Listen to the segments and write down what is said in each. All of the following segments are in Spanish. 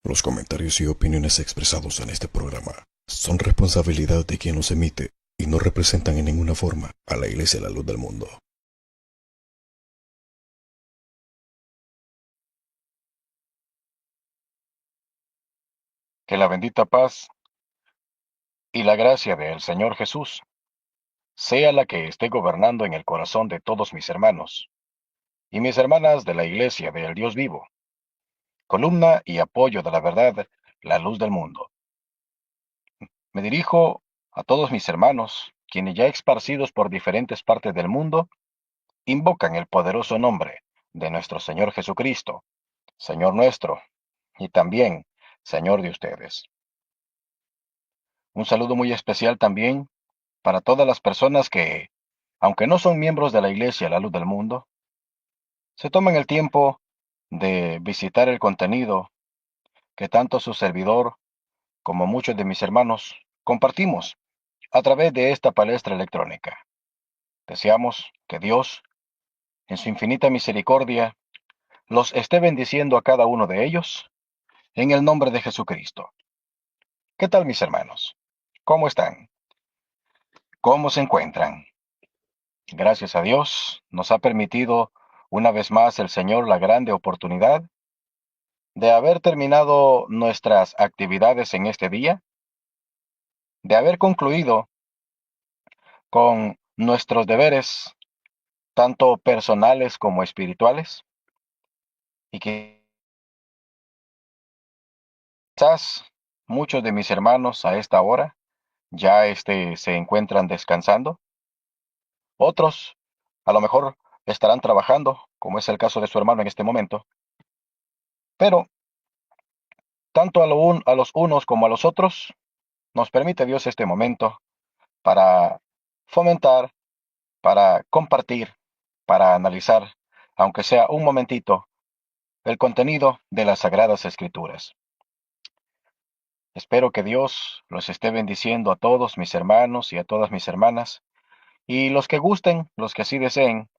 Los comentarios y opiniones expresados en este programa son responsabilidad de quien los emite y no representan en ninguna forma a la Iglesia de la Luz del Mundo. Que la bendita paz y la gracia del Señor Jesús sea la que esté gobernando en el corazón de todos mis hermanos y mis hermanas de la Iglesia del Dios vivo, columna y apoyo de la verdad, la luz del mundo. Me dirijo a todos mis hermanos, quienes ya esparcidos por diferentes partes del mundo, invocan el poderoso nombre de nuestro Señor Jesucristo, Señor nuestro y también Señor de ustedes. Un saludo muy especial también para todas las personas que, aunque no son miembros de la Iglesia La Luz del Mundo, se toman el tiempo de visitar el contenido que tanto su servidor como muchos de mis hermanos compartimos a través de esta palestra electrónica. Deseamos que Dios, en su infinita misericordia, los esté bendiciendo a cada uno de ellos en el nombre de Jesucristo. ¿Qué tal, mis hermanos? ¿Cómo están? ¿Cómo se encuentran? Gracias a Dios, nos ha permitido una vez más el Señor la grande oportunidad de haber terminado nuestras actividades en este día, de haber concluido con nuestros deberes, tanto personales como espirituales, y que quizás muchos de mis hermanos a esta hora ya se encuentran descansando, otros a lo mejor estarán trabajando, como es el caso de su hermano en este momento, pero tanto a los unos como a los otros, nos permite Dios este momento para fomentar, para compartir, para analizar, aunque sea un momentito, el contenido de las Sagradas Escrituras. Espero que Dios los esté bendiciendo a todos mis hermanos y a todas mis hermanas, y los que gusten, los que así deseen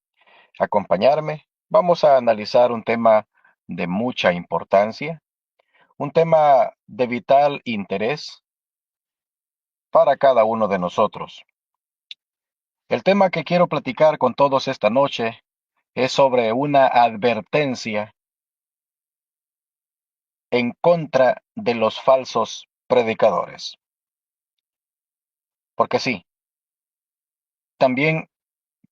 acompañarme, vamos a analizar un tema de mucha importancia, un tema de vital interés para cada uno de nosotros. El tema que quiero platicar con todos esta noche es sobre una advertencia en contra de los falsos predicadores. Porque sí, también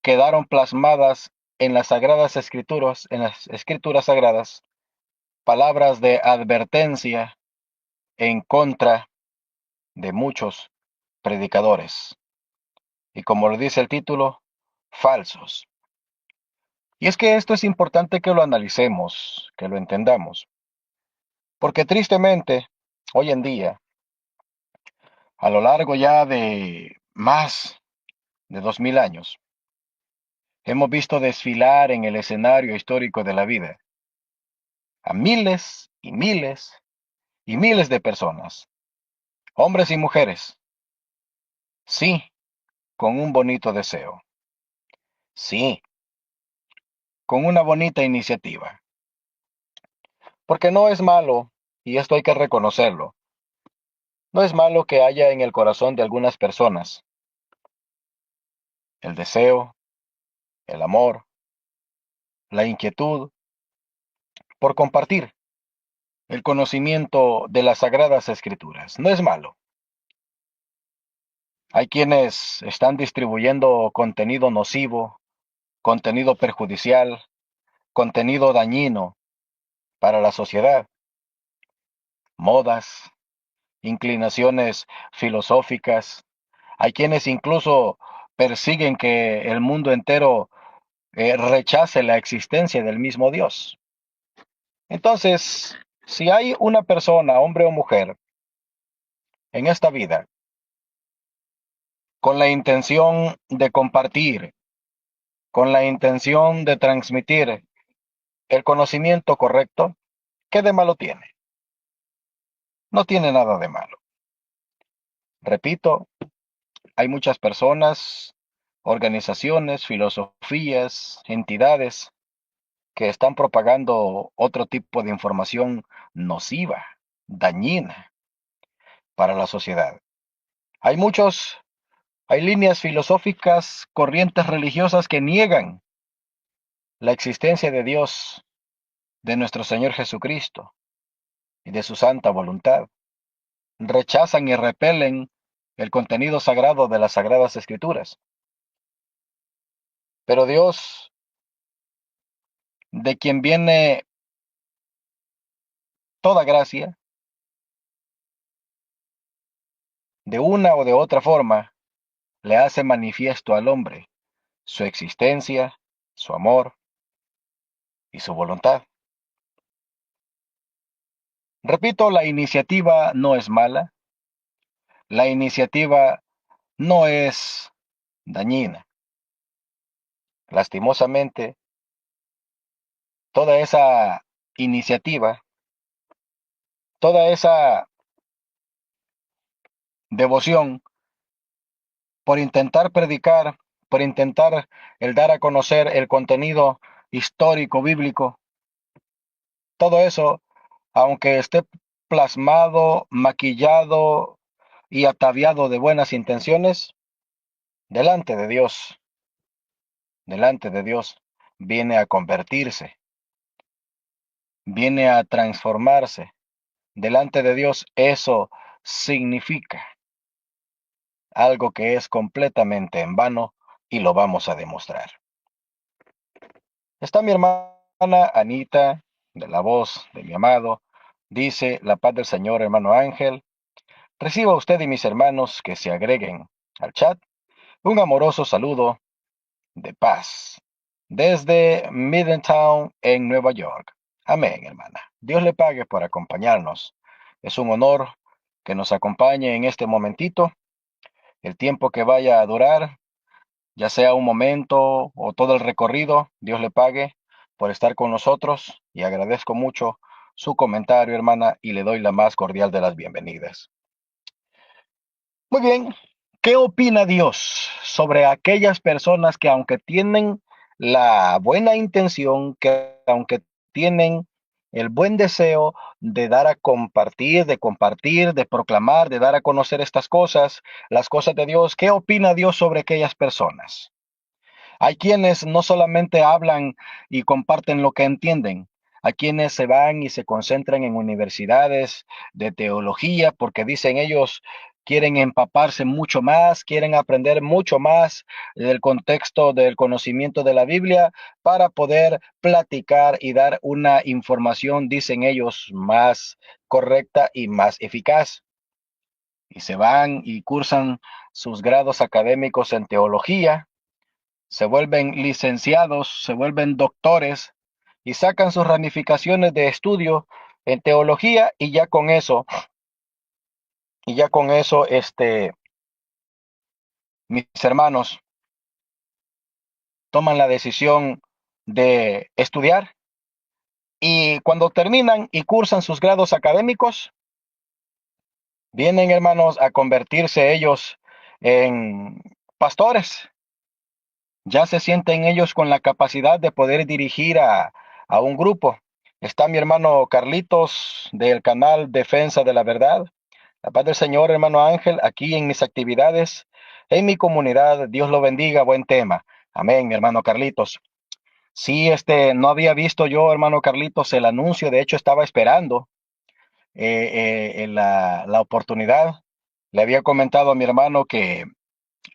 quedaron plasmadas en las sagradas escrituras, en las escrituras sagradas, palabras de advertencia en contra de muchos predicadores. Y como lo dice el título, falsos. Y es que esto es importante que lo analicemos, que lo entendamos. Porque tristemente, hoy en día, a lo largo ya de más de 2000 años, hemos visto desfilar en el escenario histórico de la vida a miles y miles y miles de personas, hombres y mujeres, sí, con un bonito deseo, sí, con una bonita iniciativa. Porque no es malo, y esto hay que reconocerlo, no es malo que haya en el corazón de algunas personas el deseo, el amor, la inquietud por compartir el conocimiento de las sagradas escrituras. No es malo. Hay quienes están distribuyendo contenido nocivo, contenido perjudicial, contenido dañino para la sociedad, modas, inclinaciones filosóficas. Hay quienes incluso persiguen que el mundo entero rechace la existencia del mismo Dios. Entonces, si hay una persona, hombre o mujer, en esta vida, con la intención de compartir, con la intención de transmitir el conocimiento correcto, ¿qué de malo tiene? No tiene nada de malo. Repito, hay muchas personas, organizaciones, filosofías, entidades que están propagando otro tipo de información nociva. dañina para la sociedad. Hay hay líneas filosóficas, corrientes religiosas que niegan la existencia de Dios, de nuestro Señor Jesucristo y de su santa voluntad. Rechazan y repelen el contenido sagrado de las Sagradas Escrituras. Pero Dios, de quien viene toda gracia, de una o de otra forma, le hace manifiesto al hombre su existencia, su amor y su voluntad. Repito, la iniciativa no es mala, la iniciativa no es dañina. Lastimosamente, toda esa iniciativa, toda esa devoción por intentar predicar, por intentar el dar a conocer el contenido histórico bíblico, todo eso, aunque esté plasmado, maquillado y ataviado de buenas intenciones, delante de Dios, delante de Dios, viene a convertirse, viene a transformarse. Delante de Dios eso significa algo que es completamente en vano y lo vamos a demostrar. Está mi hermana Anita, de la voz de mi amado, dice: la paz del Señor, hermano Ángel. Reciba usted y mis hermanos que se agreguen al chat un amoroso saludo de paz desde Middletown, en Nueva York. Amén, hermana. Dios le pague por acompañarnos. Es un honor que nos acompañe en este momentito, el tiempo que vaya a durar, ya sea un momento o todo el recorrido. Dios le pague por estar con nosotros y agradezco mucho su comentario, hermana, y le doy la más cordial de las bienvenidas. Muy bien, ¿qué opina Dios sobre aquellas personas que, aunque tienen la buena intención, que aunque tienen el buen deseo de dar a compartir, de proclamar, de dar a conocer estas cosas, las cosas de Dios? ¿Qué opina Dios sobre aquellas personas? Hay quienes no solamente hablan y comparten lo que entienden, hay quienes se van y se concentran en universidades de teología porque dicen ellos quieren empaparse mucho más, quieren aprender mucho más del contexto del conocimiento de la Biblia para poder platicar y dar una información, dicen ellos, más correcta y más eficaz. Y se van y cursan sus grados académicos en teología, se vuelven licenciados, se vuelven doctores y sacan sus ramificaciones de estudio en teología, y ya con eso, mis hermanos toman la decisión de estudiar, y cuando terminan y cursan sus grados académicos, vienen, hermanos, a convertirse ellos en pastores. Ya se sienten ellos con la capacidad de poder dirigir a un grupo. Está mi hermano Carlitos del canal Defensa de la Verdad. La paz del Señor, hermano Ángel, aquí en mis actividades, en mi comunidad. Dios lo bendiga, buen tema. Amén, mi hermano Carlitos. Sí, no había visto yo, hermano Carlitos, el anuncio. De hecho, estaba esperando la oportunidad. Le había comentado a mi hermano que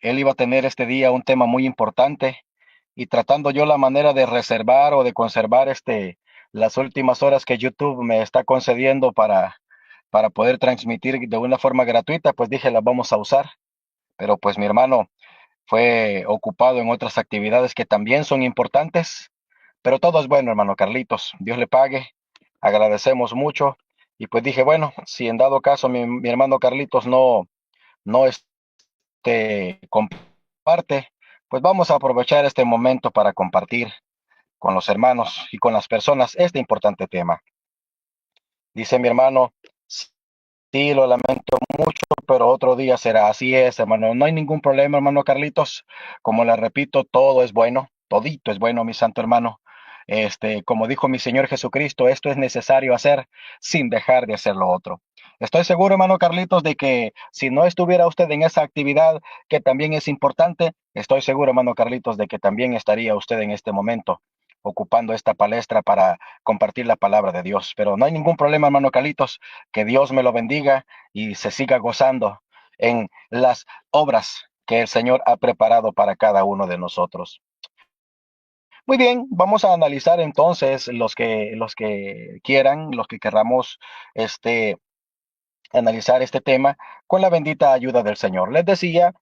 él iba a tener este día un tema muy importante, y tratando yo la manera de reservar o de conservar las últimas horas que YouTube me está concediendo para poder transmitir de una forma gratuita, pues dije, las vamos a usar. Pero pues mi hermano fue ocupado en otras actividades que también son importantes, pero todo es bueno, hermano Carlitos. Dios le pague. Agradecemos mucho. Y pues dije, bueno, si en dado caso mi hermano Carlitos no comparte, pues vamos a aprovechar este momento para compartir con los hermanos y con las personas este importante tema. Dice mi hermano: sí, lo lamento mucho, pero otro día será. Así es, hermano. No hay ningún problema, hermano Carlitos. Como le repito, todo es bueno, todito es bueno, mi santo hermano. como dijo mi Señor Jesucristo, esto es necesario hacer sin dejar de hacer lo otro. Estoy seguro, hermano Carlitos, de que si no estuviera usted en esa actividad, que también es importante, estoy seguro, hermano Carlitos, de que también estaría usted en este momento ocupando esta palestra para compartir la palabra de Dios. Pero no hay ningún problema, hermano Carlitos, que Dios me lo bendiga y se siga gozando en las obras que el Señor ha preparado para cada uno de nosotros. Muy bien, vamos a analizar entonces los que quieran, los que querramos este, analizar este tema con la bendita ayuda del Señor. Les decía,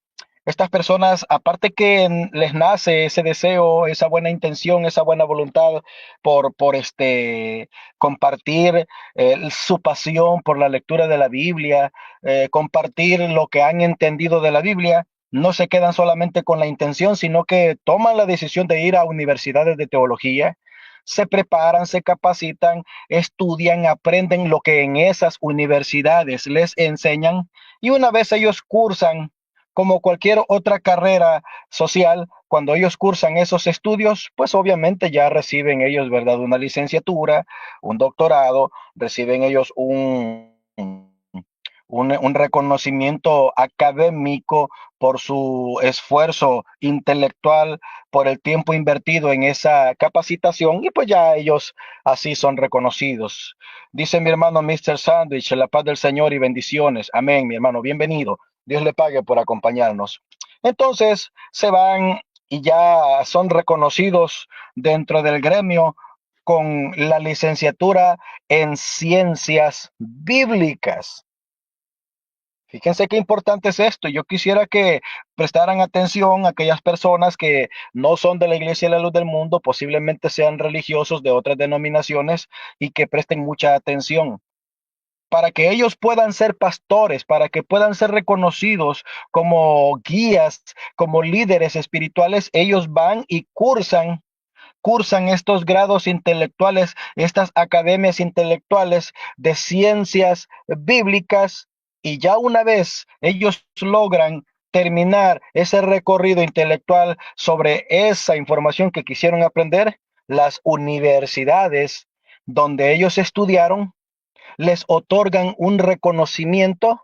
estas personas, aparte que les nace ese deseo, esa buena intención, esa buena voluntad por compartir su pasión por la lectura de la Biblia, compartir lo que han entendido de la Biblia, no se quedan solamente con la intención, sino que toman la decisión de ir a universidades de teología, se preparan, se capacitan, estudian, aprenden lo que en esas universidades les enseñan y una vez ellos cursan como cualquier otra carrera social, cuando ellos cursan esos estudios, pues obviamente ya reciben ellos, ¿verdad? Una licenciatura, un doctorado, reciben ellos un reconocimiento académico por su esfuerzo intelectual, por el tiempo invertido en esa capacitación y pues ya ellos así son reconocidos. Dice mi hermano Mr. Sandwich, la paz del Señor y bendiciones. Amén, mi hermano, bienvenido. Dios le pague por acompañarnos. Entonces se van y ya son reconocidos dentro del gremio con la licenciatura en ciencias bíblicas. Fíjense qué importante es esto. Yo quisiera que prestaran atención a aquellas personas que no son de la Iglesia de la Luz del Mundo, posiblemente sean religiosos de otras denominaciones y que presten mucha atención para que ellos puedan ser pastores, para que puedan ser reconocidos como guías, como líderes espirituales. Ellos van y cursan estos grados intelectuales, estas academias intelectuales de ciencias bíblicas, y ya una vez ellos logran terminar ese recorrido intelectual sobre esa información que quisieron aprender, las universidades donde ellos estudiaron les otorgan un reconocimiento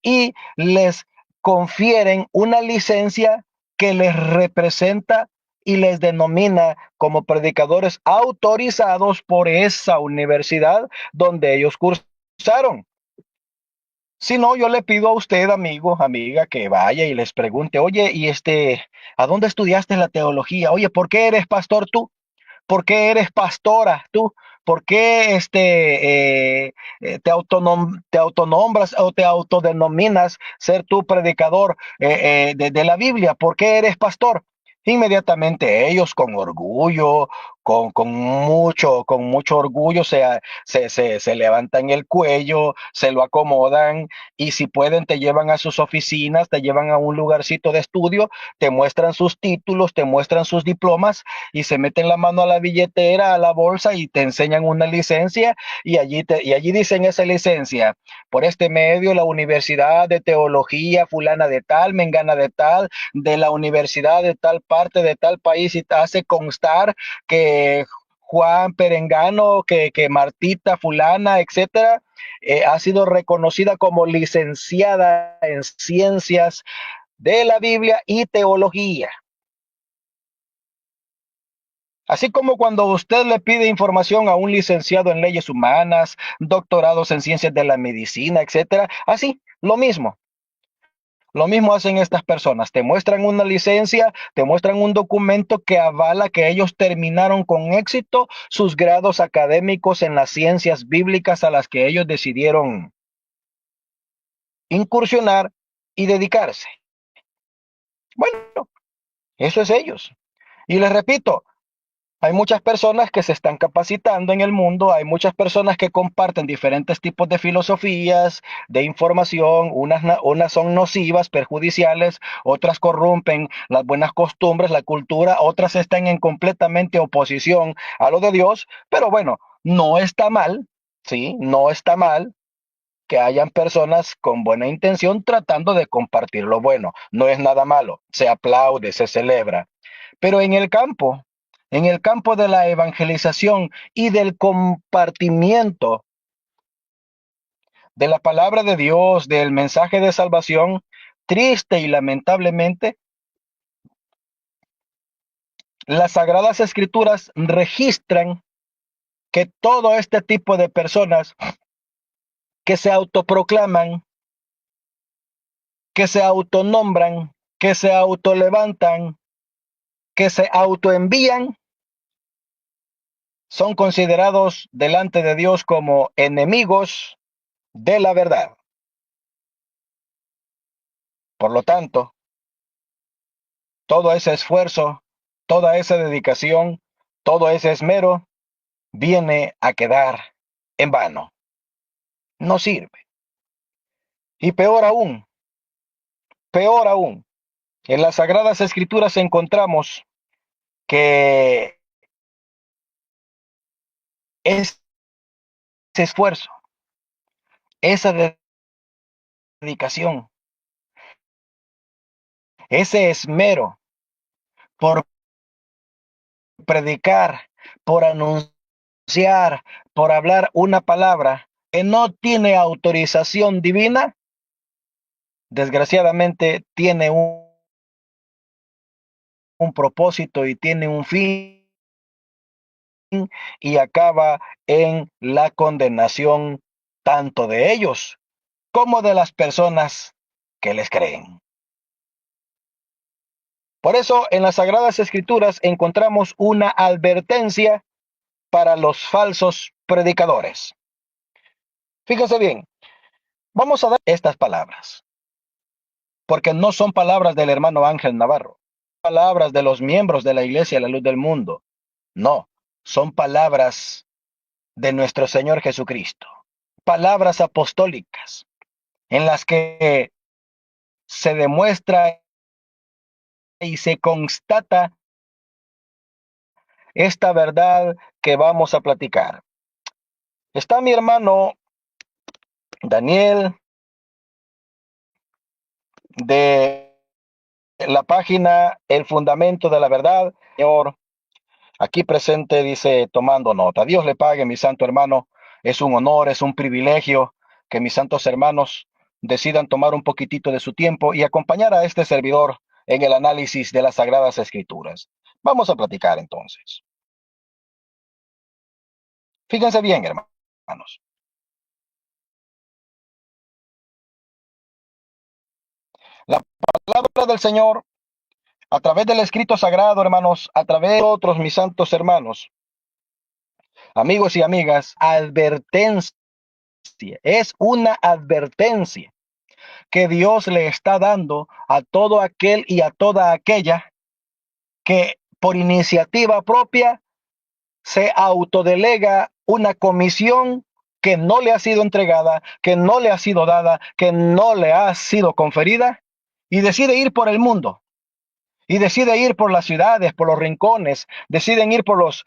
y les confieren una licencia que les representa y les denomina como predicadores autorizados por esa universidad donde ellos cursaron. Si no, yo le pido a usted, amigo, amiga, que vaya y les pregunte, oye, ¿a dónde estudiaste la teología? Oye, ¿por qué eres pastor tú? ¿Por qué eres pastora tú? ¿Por qué te autonombras o te autodenominas ser tu predicador de la Biblia? ¿Por qué eres pastor? Inmediatamente ellos con orgullo, con mucho orgullo se levantan el cuello, se lo acomodan y si pueden te llevan a sus oficinas, te llevan a un lugarcito de estudio, te muestran sus títulos, te muestran sus diplomas y se meten la mano a la billetera, a la bolsa y te enseñan una licencia y allí dicen esa licencia. Por este medio, la Universidad de Teología fulana de tal, mengana de tal, de la universidad de tal parte, de tal país, y te hace constar que Juan Perengano, que Martita fulana, etcétera, ha sido reconocida como licenciada en ciencias de la Biblia y teología. Así como cuando usted le pide información a un licenciado en leyes humanas, doctorados en ciencias de la medicina, etcétera, así, lo mismo. Lo mismo hacen estas personas. Te muestran una licencia, te muestran un documento que avala que ellos terminaron con éxito sus grados académicos en las ciencias bíblicas a las que ellos decidieron incursionar y dedicarse. Bueno, eso es ellos. Y les repito, hay muchas personas que se están capacitando en el mundo, hay muchas personas que comparten diferentes tipos de filosofías, de información, unas son nocivas, perjudiciales, otras corrompen las buenas costumbres, la cultura, otras están en completamente oposición a lo de Dios, pero bueno, no está mal, sí, no está mal que hayan personas con buena intención tratando de compartir lo bueno, no es nada malo, se aplaude, se celebra, pero en el campo en el campo de la evangelización y del compartimiento de la palabra de Dios, del mensaje de salvación, triste y lamentablemente, las Sagradas Escrituras registran que todo este tipo de personas que se autoproclaman, que se autonombran, que se autolevantan, que se autoenvían, son considerados delante de Dios como enemigos de la verdad. Por lo tanto, todo ese esfuerzo, toda esa dedicación, todo ese esmero viene a quedar en vano. No sirve. Y peor aún, en las Sagradas Escrituras encontramos que ese esfuerzo, esa dedicación, ese esmero por predicar, por anunciar, por hablar una palabra que no tiene autorización divina, desgraciadamente tiene un propósito y tiene un fin y acaba en la condenación tanto de ellos como de las personas que les creen. Por eso en las Sagradas Escrituras encontramos una advertencia para los falsos predicadores. Fíjense bien, vamos a dar estas palabras, porque no son palabras del hermano Ángel Navarro, palabras de los miembros de la Iglesia La Luz del Mundo. No, son palabras de nuestro Señor Jesucristo, palabras apostólicas en las que se demuestra y se constata esta verdad que vamos a platicar. Está mi hermano Daniel de la página El Fundamento de la Verdad, Señor, aquí presente, dice, tomando nota. Dios le pague, mi santo hermano. Es un honor, es un privilegio que mis santos hermanos decidan tomar un poquitito de su tiempo y acompañar a este servidor en el análisis de las Sagradas Escrituras. Vamos a platicar entonces. Fíjense bien, hermanos. La palabra del Señor, a través del escrito sagrado, hermanos, a través de otros, mis santos hermanos, amigos y amigas, advertencia. Es una advertencia que Dios le está dando a todo aquel y a toda aquella que por iniciativa propia se autodelega una comisión que no le ha sido entregada, que no le ha sido dada, que no le ha sido conferida y decide ir por el mundo. Y decide ir por las ciudades, por los rincones, deciden ir por los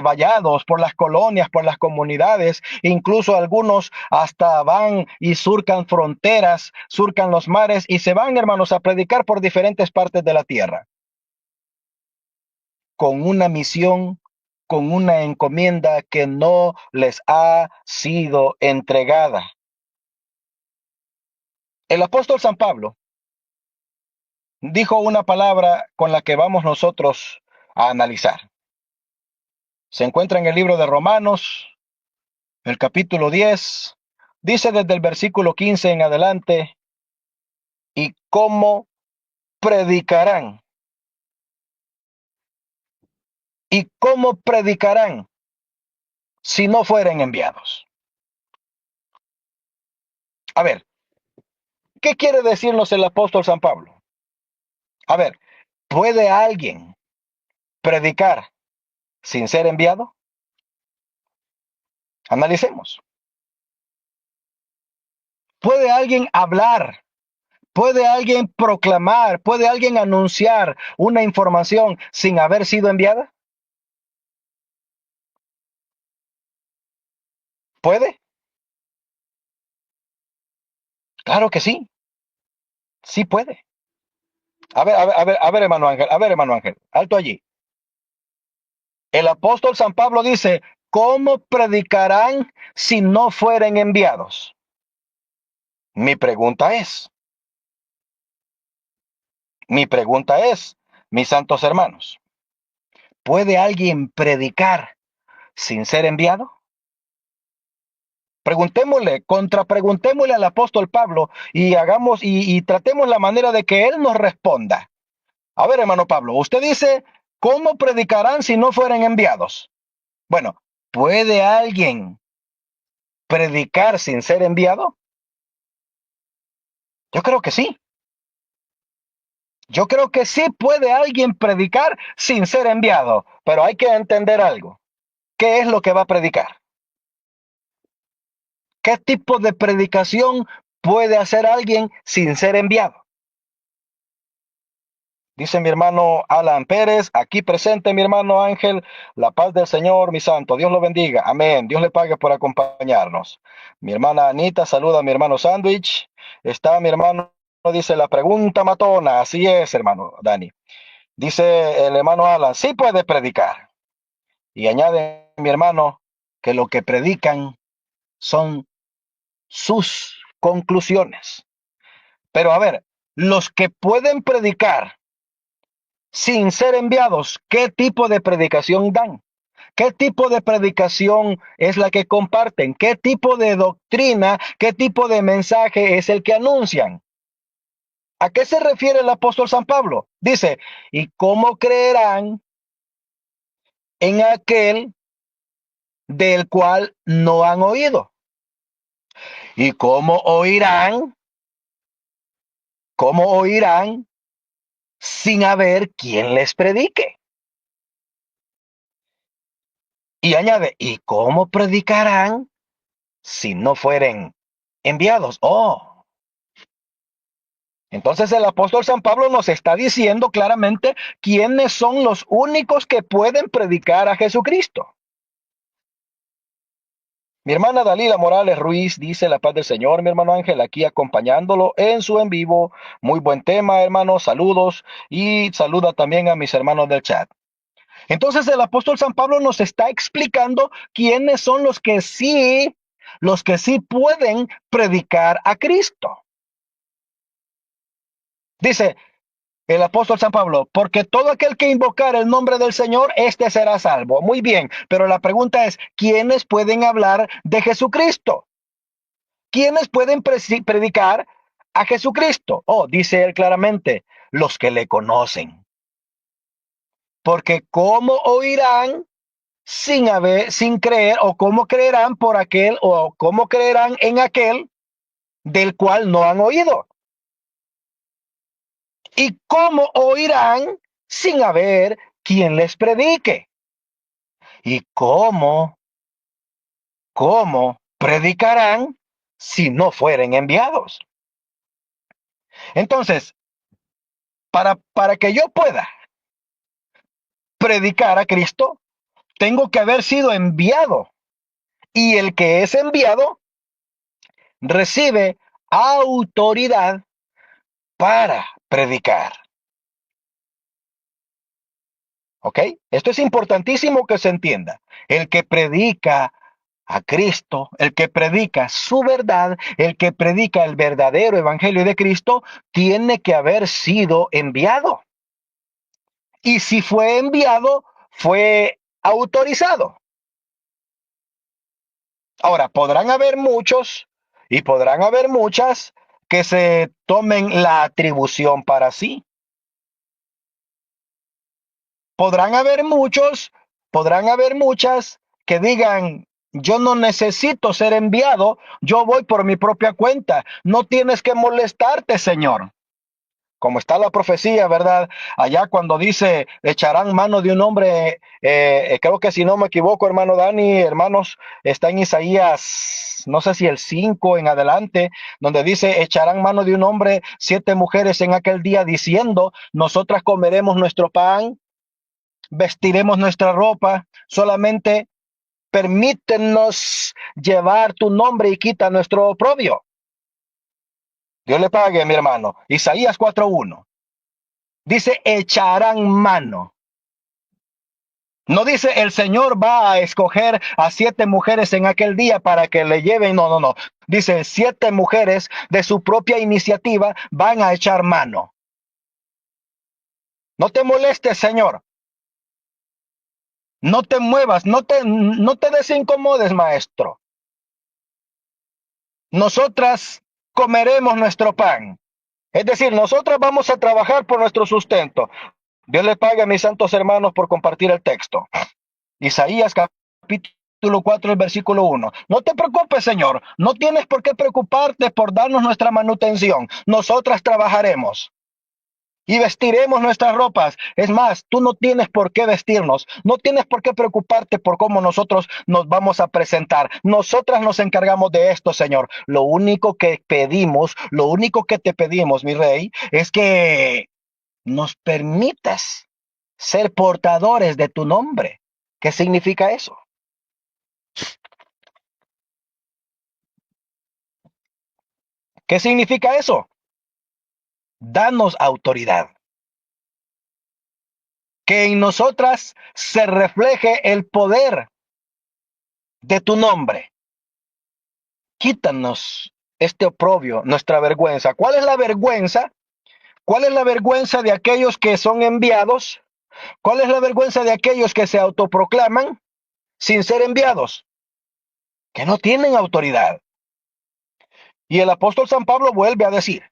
vallados, por las colonias, por las comunidades, incluso algunos hasta van y surcan fronteras, surcan los mares y se van, hermanos, a predicar por diferentes partes de la tierra, con una misión, con una encomienda que no les ha sido entregada. El apóstol San Pablo dijo una palabra con la que vamos nosotros a analizar. Se encuentra en el libro de Romanos, el capítulo 10, dice desde el versículo 15 en adelante, ¿y cómo predicarán? ¿Y cómo predicarán si no fueren enviados? A ver, ¿qué quiere decirnos el apóstol San Pablo? A ver, ¿puede alguien predicar sin ser enviado? Analicemos. ¿Puede alguien hablar? ¿Puede alguien proclamar? ¿Puede alguien anunciar una información sin haber sido enviada? ¿Puede? Claro que sí, sí puede. A ver, hermano Ángel, alto allí. El apóstol San Pablo dice, ¿cómo predicarán si no fueren enviados? Mi pregunta es, mis santos hermanos, ¿puede alguien predicar sin ser enviado? Contrapreguntémosle al apóstol Pablo y hagamos y tratemos la manera de que él nos responda. A ver, hermano Pablo, usted dice, ¿cómo predicarán si no fueren enviados? Bueno, ¿puede alguien predicar sin ser enviado? Yo creo que sí. Yo creo que sí puede alguien predicar sin ser enviado, pero hay que entender algo. ¿Qué es lo que va a predicar? ¿Qué tipo de predicación puede hacer alguien sin ser enviado? Dice mi hermano Alan Pérez, aquí presente mi hermano Ángel, la paz del Señor, mi santo, Dios lo bendiga, amén, Dios le pague por acompañarnos. Mi hermana Anita saluda a mi hermano Sandwich, está mi hermano, dice la pregunta matona, así es hermano Dani. Dice el hermano Alan, sí puede predicar. Y añade mi hermano que lo que predican son sus conclusiones. Pero a ver, los que pueden predicar sin ser enviados, ¿qué tipo de predicación dan? ¿Qué tipo de predicación es la que comparten? ¿Qué tipo de doctrina, qué tipo de mensaje es el que anuncian? ¿A qué se refiere el apóstol San Pablo? Dice, ¿y cómo creerán en aquel del cual no han oído? ¿Y cómo oirán? ¿Cómo oirán sin haber quien les predique? Y añade, ¿y cómo predicarán si no fueren enviados? Oh, entonces el apóstol San Pablo nos está diciendo claramente quiénes son los únicos que pueden predicar a Jesucristo. Mi hermana Dalila Morales Ruiz dice la paz del Señor, mi hermano Ángel, aquí acompañándolo en su en vivo. Muy buen tema, hermano. Saludos y saluda también a mis hermanos del chat. Entonces el apóstol San Pablo nos está explicando quiénes son los que sí pueden predicar a Cristo. Dice el apóstol San Pablo, porque todo aquel que invocar el nombre del Señor, éste será salvo. Muy bien, pero la pregunta es, ¿quiénes pueden hablar de Jesucristo? ¿Quiénes pueden predicar a Jesucristo? Oh, dice él claramente, los que le conocen. Porque ¿cómo oirán sin creer, o cómo creerán por aquel, o cómo creerán en aquel del cual no han oído? ¿Y cómo oirán sin haber quien les predique? ¿Y cómo predicarán si no fueren enviados? Entonces, para que yo pueda predicar a Cristo, tengo que haber sido enviado. Y el que es enviado recibe autoridad para predicar. ¿Ok? Esto es importantísimo que se entienda. El que predica a Cristo, el que predica su verdad, el que predica el verdadero evangelio de Cristo, tiene que haber sido enviado. Y si fue enviado, fue autorizado. Ahora, podrán haber muchos y podrán haber muchas que se tomen la atribución para sí. Podrán haber muchas que digan, yo no necesito ser enviado, yo voy por mi propia cuenta, no tienes que molestarte, Señor. Como está la profecía, ¿verdad? Allá cuando dice, echarán mano de un hombre, creo que si no me equivoco, hermano Dani, hermanos, está en Isaías, no sé si el 5 en adelante, donde dice, echarán mano de un hombre 7 mujeres en aquel día diciendo, nosotras comeremos nuestro pan, vestiremos nuestra ropa, solamente permítenos llevar tu nombre y quita nuestro oprobio. Dios le pague, mi hermano. Isaías 4:1. Dice, echarán mano. No dice el Señor va a escoger a 7 mujeres en aquel día para que le lleven. No, no, no. Dice 7 mujeres de su propia iniciativa van a echar mano. No te molestes, Señor. No te muevas, no te desincomodes, maestro. Nosotras comeremos nuestro pan. Es decir, nosotras vamos a trabajar por nuestro sustento. Dios le pague a mis santos hermanos por compartir el texto. Isaías capítulo 4, el versículo 1. No te preocupes, Señor. No tienes por qué preocuparte por darnos nuestra manutención. Nosotras trabajaremos y vestiremos nuestras ropas. Es más, tú no tienes por qué vestirnos. No tienes por qué preocuparte por cómo nosotros nos vamos a presentar. Nosotras nos encargamos de esto, Señor. Lo único que pedimos, lo único que te pedimos, mi rey, es que nos permitas ser portadores de tu nombre. ¿Qué significa eso? ¿Qué significa eso? Danos autoridad. Que en nosotras se refleje el poder de tu nombre. Quítanos este oprobio, nuestra vergüenza. ¿Cuál es la vergüenza? ¿Cuál es la vergüenza de aquellos que son enviados? ¿Cuál es la vergüenza de aquellos que se autoproclaman sin ser enviados? Que no tienen autoridad. Y el apóstol San Pablo vuelve a decir,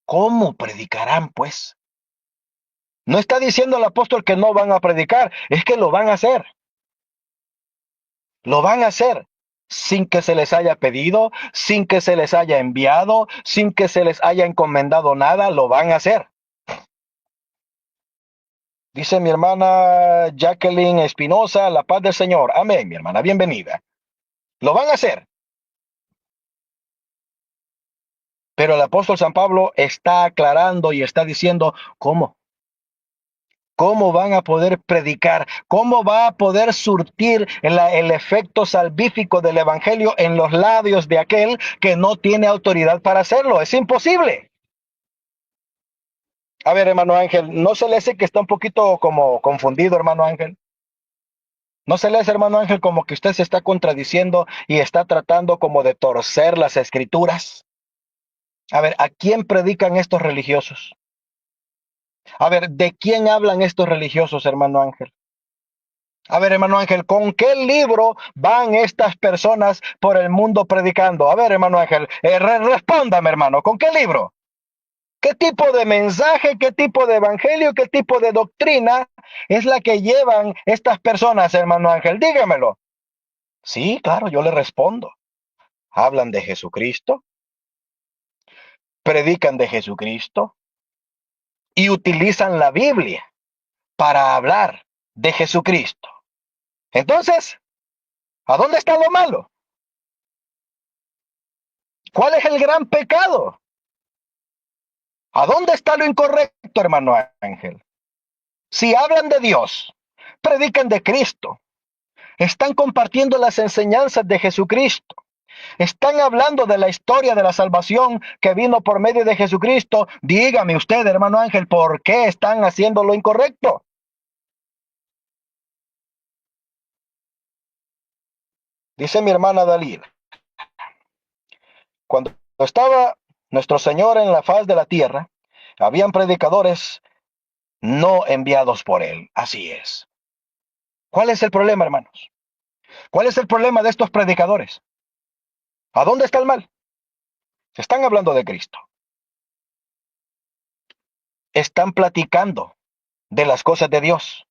¿cómo predicarán pues? No está diciendo el apóstol que no van a predicar, es que lo van a hacer. Lo van a hacer sin que se les haya pedido, sin que se les haya enviado, sin que se les haya encomendado nada, lo van a hacer. Dice mi hermana Jacqueline Espinosa, la paz del Señor. Amén, mi hermana, bienvenida. Lo van a hacer. Pero el apóstol San Pablo está aclarando y está diciendo, ¿cómo? ¿Cómo van a poder predicar? ¿Cómo va a poder surtir el efecto salvífico del evangelio en los labios de aquel que no tiene autoridad para hacerlo? Es imposible. A ver, hermano Ángel, ¿no se le hace que está un poquito como confundido, hermano Ángel? ¿No se le hace, hermano Ángel, como que usted se está contradiciendo y está tratando como de torcer las escrituras? A ver, ¿a quién predican estos religiosos? A ver, ¿de quién hablan estos religiosos, hermano Ángel? A ver, hermano Ángel, ¿con qué libro van estas personas por el mundo predicando? A ver, hermano Ángel, respóndame, hermano, ¿con qué libro? ¿Qué tipo de mensaje, qué tipo de evangelio, qué tipo de doctrina es la que llevan estas personas, hermano Ángel? Dígamelo. Sí, claro, yo le respondo. Hablan de Jesucristo, predican de Jesucristo y utilizan la Biblia para hablar de Jesucristo. Entonces, ¿a dónde está lo malo? ¿Cuál es el gran pecado? ¿A dónde está lo incorrecto, hermano Ángel? Si hablan de Dios, predican de Cristo, están compartiendo las enseñanzas de Jesucristo, están hablando de la historia de la salvación que vino por medio de Jesucristo, dígame usted, hermano Ángel, ¿por qué están haciendo lo incorrecto? Dice mi hermana Dalila, cuando estaba nuestro Señor en la faz de la tierra, habían predicadores no enviados por él. Así es. ¿Cuál es el problema, hermanos? ¿Cuál es el problema de estos predicadores? ¿A dónde está el mal? Están hablando de Cristo. Están platicando de las cosas de Dios.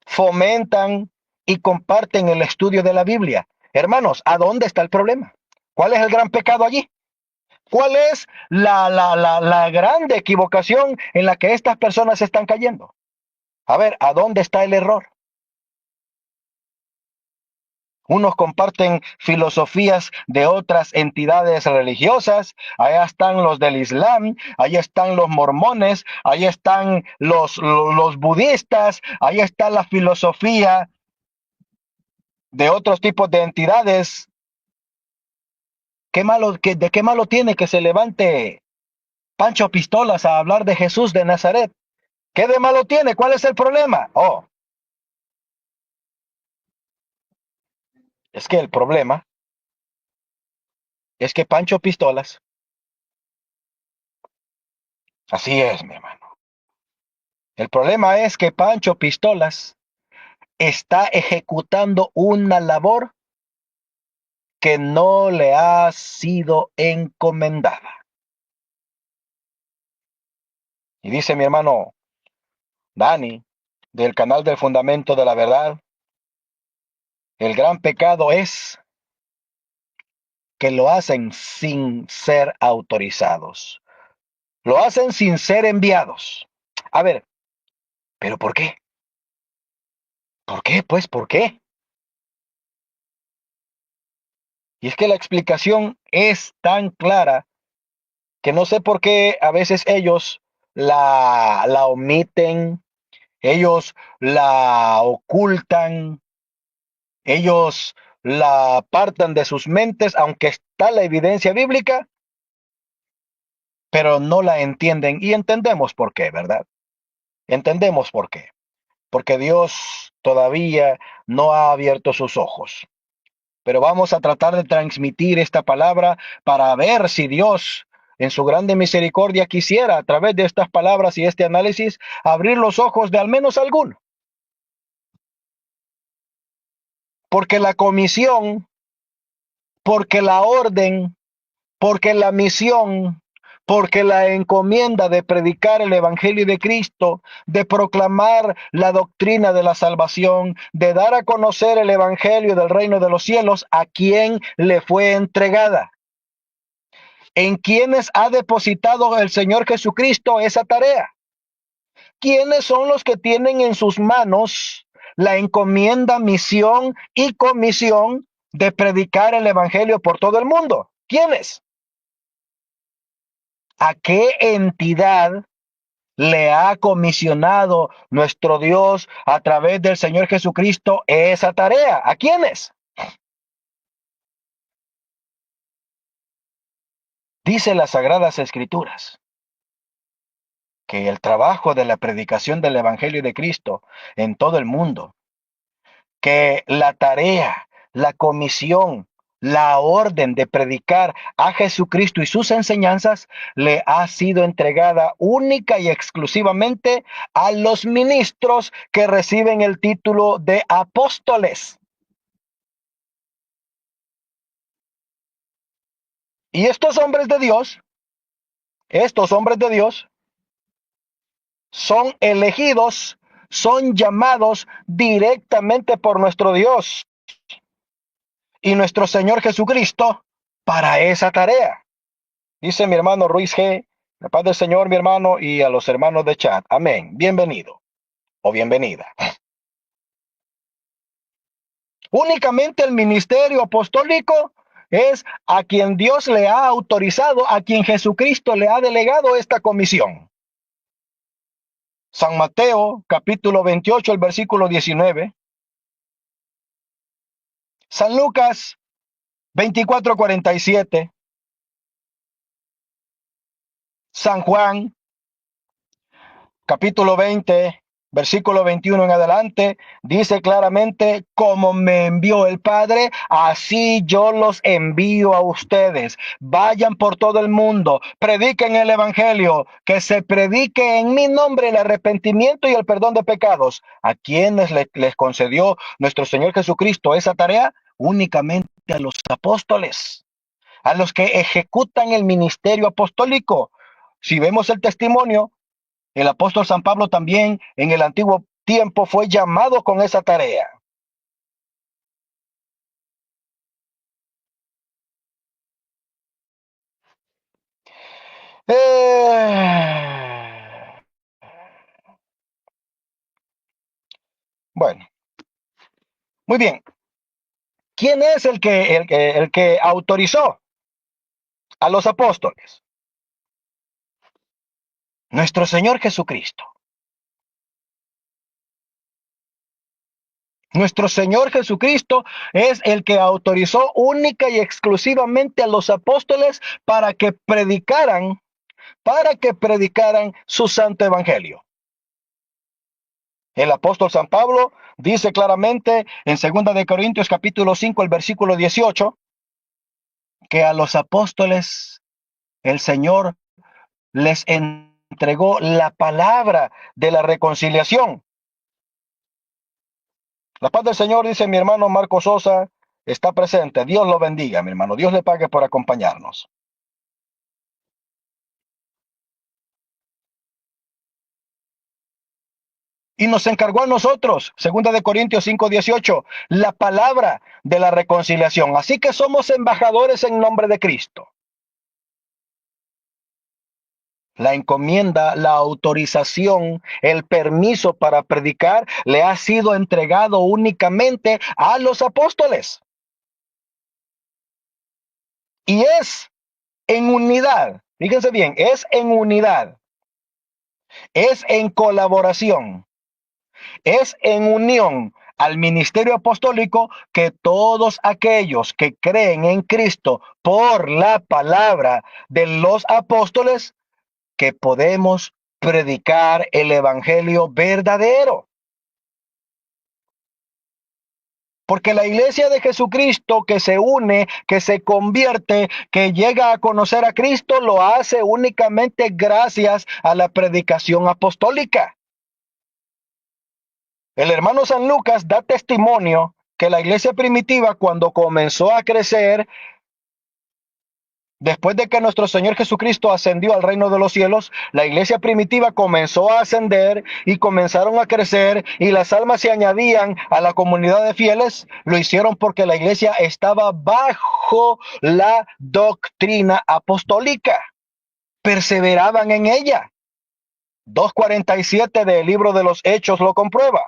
Fomentan y comparten el estudio de la Biblia. Hermanos, ¿a dónde está el problema? ¿Cuál es el gran pecado allí? ¿Cuál es la grande equivocación en la que estas personas están cayendo? A ver, ¿a dónde está el error? Unos comparten filosofías de otras entidades religiosas. Allá están los del Islam, ahí están los mormones, ahí están los budistas, ahí está la filosofía de otros tipos de entidades. ¿De qué malo tiene que se levante Pancho Pistolas a hablar de Jesús de Nazaret? ¿Qué de malo tiene? ¿Cuál es el problema? Oh, Es que el problema es que Pancho Pistolas, así es, mi hermano. El problema es que Pancho Pistolas está ejecutando una labor que no le ha sido encomendada. Y dice mi hermano Dani, del canal del Fundamento de la Verdad, el gran pecado es que lo hacen sin ser autorizados. Lo hacen sin ser enviados. A ver, ¿pero por qué? ¿Por qué? Pues, ¿por qué? Y es que la explicación es tan clara que no sé por qué a veces ellos la omiten, ellos la ocultan, ellos la apartan de sus mentes, aunque está la evidencia bíblica, pero no la entienden. Y entendemos por qué, ¿verdad? Entendemos por qué. Porque Dios todavía no ha abierto sus ojos. Pero vamos a tratar de transmitir esta palabra para ver si Dios, en su grande misericordia, quisiera a través de estas palabras y este análisis abrir los ojos de al menos alguno. Porque la comisión, porque la orden, porque la misión, porque la encomienda de predicar el Evangelio de Cristo, de proclamar la doctrina de la salvación, de dar a conocer el Evangelio del reino de los cielos, a quien le fue entregada. ¿En quiénes ha depositado el Señor Jesucristo esa tarea? ¿Quiénes son los que tienen en sus manos la encomienda, misión y comisión de predicar el Evangelio por todo el mundo? ¿Quiénes? ¿A qué entidad le ha comisionado nuestro Dios a través del Señor Jesucristo esa tarea? ¿A quiénes? Dice las Sagradas Escrituras que el trabajo de la predicación del Evangelio de Cristo en todo el mundo, que la tarea, la comisión, la orden de predicar a Jesucristo y sus enseñanzas le ha sido entregada única y exclusivamente a los ministros que reciben el título de apóstoles. Y estos hombres de Dios, son elegidos, son llamados directamente por nuestro Dios y nuestro Señor Jesucristo para esa tarea. Dice mi hermano Ruiz G. La paz del Señor, mi hermano, y a los hermanos de chat. Amén. Bienvenido o bienvenida. Únicamente el ministerio apostólico es a quien Dios le ha autorizado, a quien Jesucristo le ha delegado esta comisión. San Mateo, capítulo 28, el versículo 19. San Lucas, 24:47. San Juan, capítulo 20, versículo 21 en adelante, dice claramente: como me envió el Padre, así yo los envío a ustedes. Vayan por todo el mundo, prediquen el Evangelio, que se predique en mi nombre el arrepentimiento y el perdón de pecados. ¿A quienes les concedió nuestro Señor Jesucristo esa tarea? Únicamente a los apóstoles, a los que ejecutan el ministerio apostólico. Si vemos el testimonio, el apóstol San Pablo también en el antiguo tiempo fue llamado con esa tarea. Bueno, muy bien. ¿Quién es el que autorizó a los apóstoles? Nuestro Señor Jesucristo. Nuestro Señor Jesucristo es el que autorizó única y exclusivamente a los apóstoles para que predicaran su santo evangelio. El apóstol San Pablo dice claramente en 2 capítulo 5, el versículo 18, que a los apóstoles el Señor les entregó la palabra de la reconciliación. La paz del Señor, dice mi hermano Marco Sosa, está presente. Dios lo bendiga, mi hermano. Dios le pague por acompañarnos. Y nos encargó a nosotros, 2 Corintios 5:18, la palabra de la reconciliación. Así que somos embajadores en nombre de Cristo. La encomienda, la autorización, el permiso para predicar le ha sido entregado únicamente a los apóstoles. Y es en unidad, fíjense bien, es en unidad, es en colaboración, es en unión al ministerio apostólico que todos aquellos que creen en Cristo por la palabra de los apóstoles, que podemos predicar el evangelio verdadero. Porque la iglesia de Jesucristo que se une, que se convierte, que llega a conocer a Cristo, lo hace únicamente gracias a la predicación apostólica. El hermano San Lucas da testimonio que la iglesia primitiva, cuando comenzó a crecer, después de que nuestro Señor Jesucristo ascendió al reino de los cielos, la iglesia primitiva comenzó a ascender y comenzaron a crecer y las almas se añadían a la comunidad de fieles. Lo hicieron porque la iglesia estaba bajo la doctrina apostólica. Perseveraban en ella. 2:47 del libro de los Hechos lo comprueba.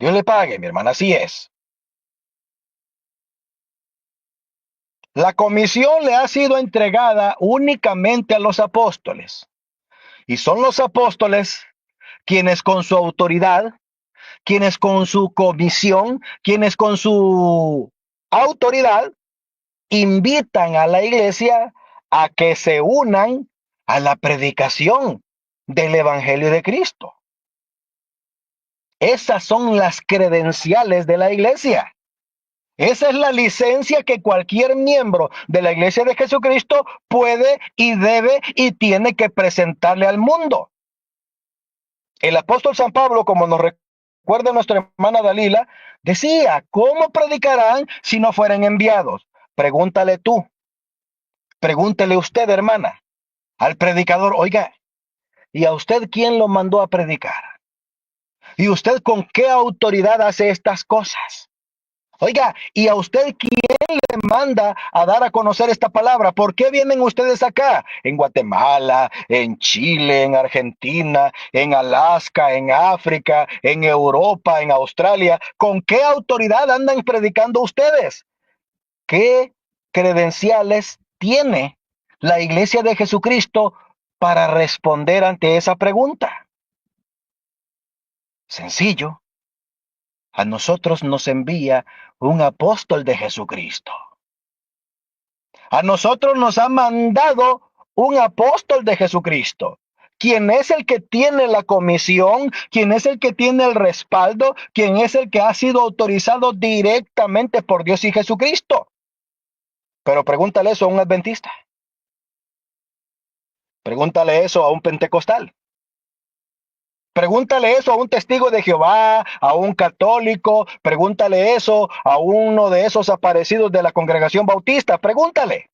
Dios le pague, mi hermana, así es. La comisión le ha sido entregada únicamente a los apóstoles. Y son los apóstoles quienes con su autoridad, quienes con su comisión, quienes con su autoridad, invitan a la iglesia a que se unan a la predicación del Evangelio de Cristo. Esas son las credenciales de la iglesia. Esa es la licencia que cualquier miembro de la iglesia de Jesucristo puede y debe y tiene que presentarle al mundo. El apóstol San Pablo, como nos recuerda nuestra hermana Dalila, decía, ¿cómo predicarán si no fueran enviados? Pregúntale tú, pregúntele usted, hermana, al predicador, oiga, ¿y a usted quién lo mandó a predicar? ¿Y usted con qué autoridad hace estas cosas? Oiga, ¿y a usted quién le manda a dar a conocer esta palabra? ¿Por qué vienen ustedes acá? En Guatemala, en Chile, en Argentina, en Alaska, en África, en Europa, en Australia. ¿Con qué autoridad andan predicando ustedes? ¿Qué credenciales tiene la Iglesia de Jesucristo para responder ante esa pregunta? Sencillo. A nosotros nos envía un apóstol de Jesucristo. A nosotros nos ha mandado un apóstol de Jesucristo, quien es el que tiene la comisión, quien es el que tiene el respaldo, quien es el que ha sido autorizado directamente por Dios y Jesucristo. Pero pregúntale eso a un adventista. Pregúntale eso a un pentecostal. Pregúntale eso a un testigo de Jehová, a un católico, pregúntale eso a uno de esos aparecidos de la congregación bautista, pregúntale.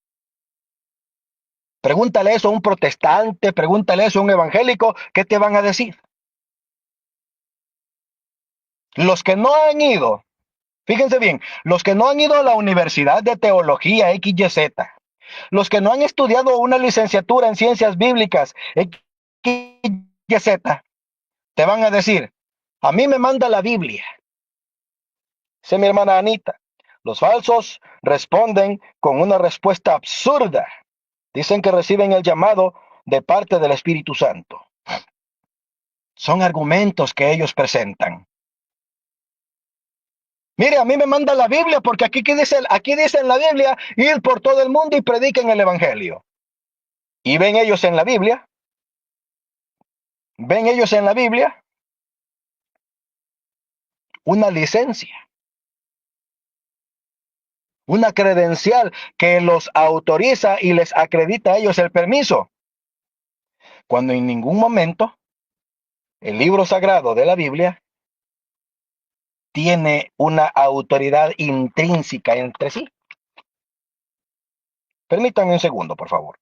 Pregúntale eso a un protestante, pregúntale eso a un evangélico, ¿qué te van a decir? Los que no han ido, fíjense bien, los que no han ido a la Universidad de Teología XYZ, los que no han estudiado una licenciatura en Ciencias Bíblicas XYZ, te van a decir, a mí me manda la Biblia. Dice mi hermana Anita, los falsos responden con una respuesta absurda. Dicen que reciben el llamado de parte del Espíritu Santo. Son argumentos que ellos presentan. Mire, a mí me manda la Biblia porque aquí dice en la Biblia, ir por todo el mundo y prediquen el Evangelio. ¿Y ven ellos en la Biblia? ven ellos en la Biblia una licencia, una credencial que los autoriza y les acredita a ellos el permiso, cuando en ningún momento el libro sagrado de la Biblia tiene una autoridad intrínseca entre sí. Permítanme un segundo, por favor.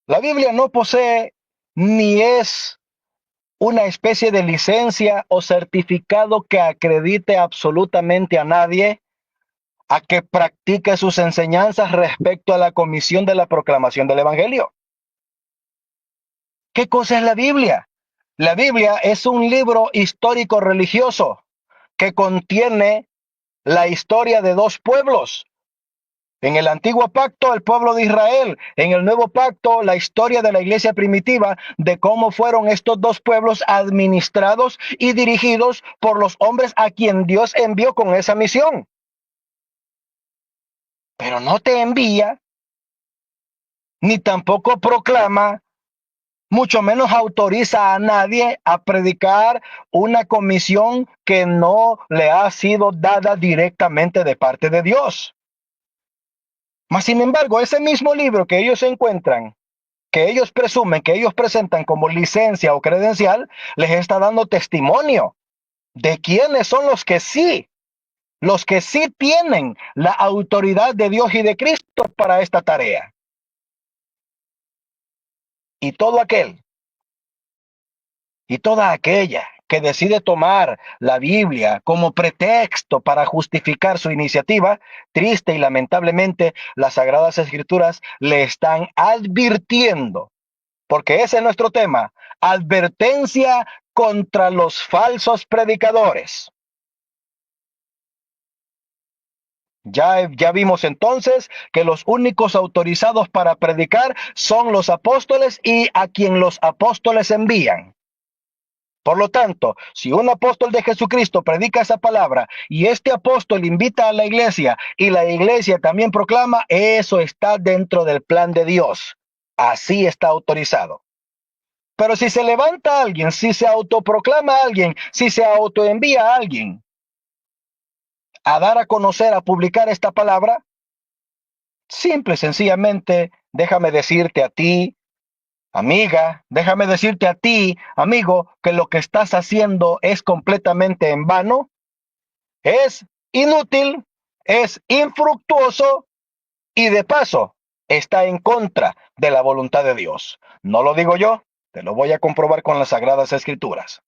La Biblia no posee ni es una especie de licencia o certificado que acredite absolutamente a nadie a que practique sus enseñanzas respecto a la comisión de la proclamación del Evangelio. ¿Qué cosa es la Biblia? La Biblia es un libro histórico religioso que contiene la historia de dos pueblos. En el antiguo pacto, el pueblo de Israel. En el nuevo pacto, la historia de la iglesia primitiva, de cómo fueron estos dos pueblos administrados y dirigidos por los hombres a quien Dios envió con esa misión. Pero no te envía, ni tampoco proclama, mucho menos autoriza a nadie a predicar una comisión que no le ha sido dada directamente de parte de Dios. Mas, sin embargo, ese mismo libro que ellos encuentran, que ellos presumen, que ellos presentan como licencia o credencial, les está dando testimonio de quiénes son los que sí tienen la autoridad de Dios y de Cristo para esta tarea. Y todo aquel y toda aquella que decide tomar la Biblia como pretexto para justificar su iniciativa, triste y lamentablemente las Sagradas Escrituras le están advirtiendo, porque ese es nuestro tema, advertencia contra los falsos predicadores. Ya vimos entonces que los únicos autorizados para predicar son los apóstoles y a quien los apóstoles envían. Por lo tanto, si un apóstol de Jesucristo predica esa palabra y este apóstol invita a la iglesia y la iglesia también proclama, eso está dentro del plan de Dios. Así está autorizado. Pero si se levanta alguien, si se autoproclama a alguien, si se autoenvía a alguien a dar a conocer, a publicar esta palabra, simple y sencillamente, déjame decirte a ti, amiga, déjame decirte a ti, amigo, que lo que estás haciendo es completamente en vano, es inútil, es infructuoso y de paso está en contra de la voluntad de Dios. No lo digo yo, te lo voy a comprobar con las Sagradas Escrituras.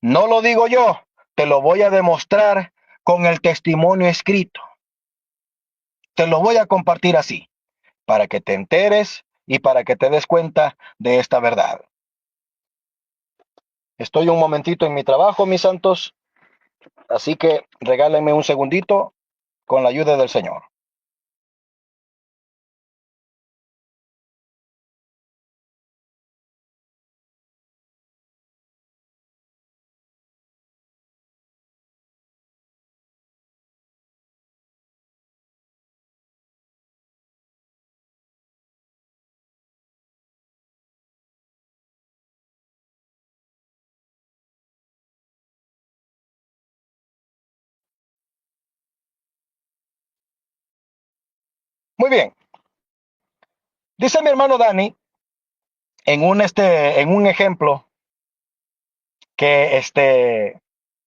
No lo digo yo, te lo voy a demostrar con el testimonio escrito. Te lo voy a compartir así, para que te enteres y para que te des cuenta de esta verdad. Estoy un momentito en mi trabajo, mis santos, así que regálenme un segundito con la ayuda del Señor. Muy bien, dice mi hermano Dani en un ejemplo que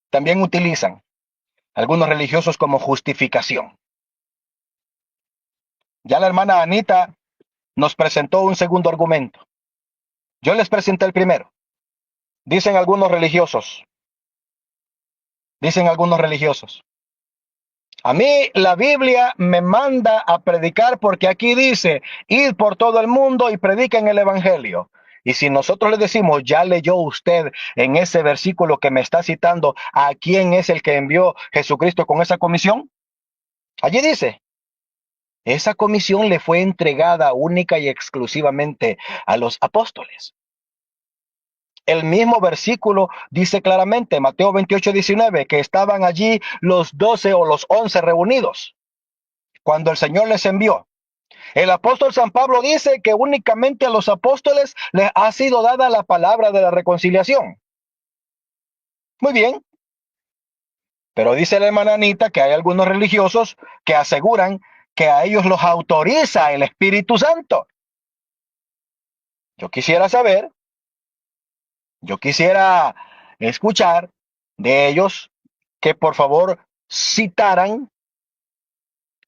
también utilizan algunos religiosos como justificación. Ya la hermana Anita nos presentó un segundo argumento. Yo les presenté el primero. Dicen algunos religiosos, a mí la Biblia me manda a predicar porque aquí dice, id por todo el mundo y prediquen el evangelio. Y si nosotros le decimos, ya leyó usted en ese versículo que me está citando, ¿a quién es el que envió Jesucristo con esa comisión? Allí dice, esa comisión le fue entregada única y exclusivamente a los apóstoles. El mismo versículo dice claramente, Mateo 28:19, que estaban allí los 12 o los 11 reunidos cuando el Señor les envió. El apóstol San Pablo dice que únicamente a los apóstoles les ha sido dada la palabra de la reconciliación. Muy bien, pero dice la hermana Anita que hay algunos religiosos que aseguran que a ellos los autoriza el Espíritu Santo. Yo quisiera saber, yo quisiera escuchar de ellos que por favor citaran,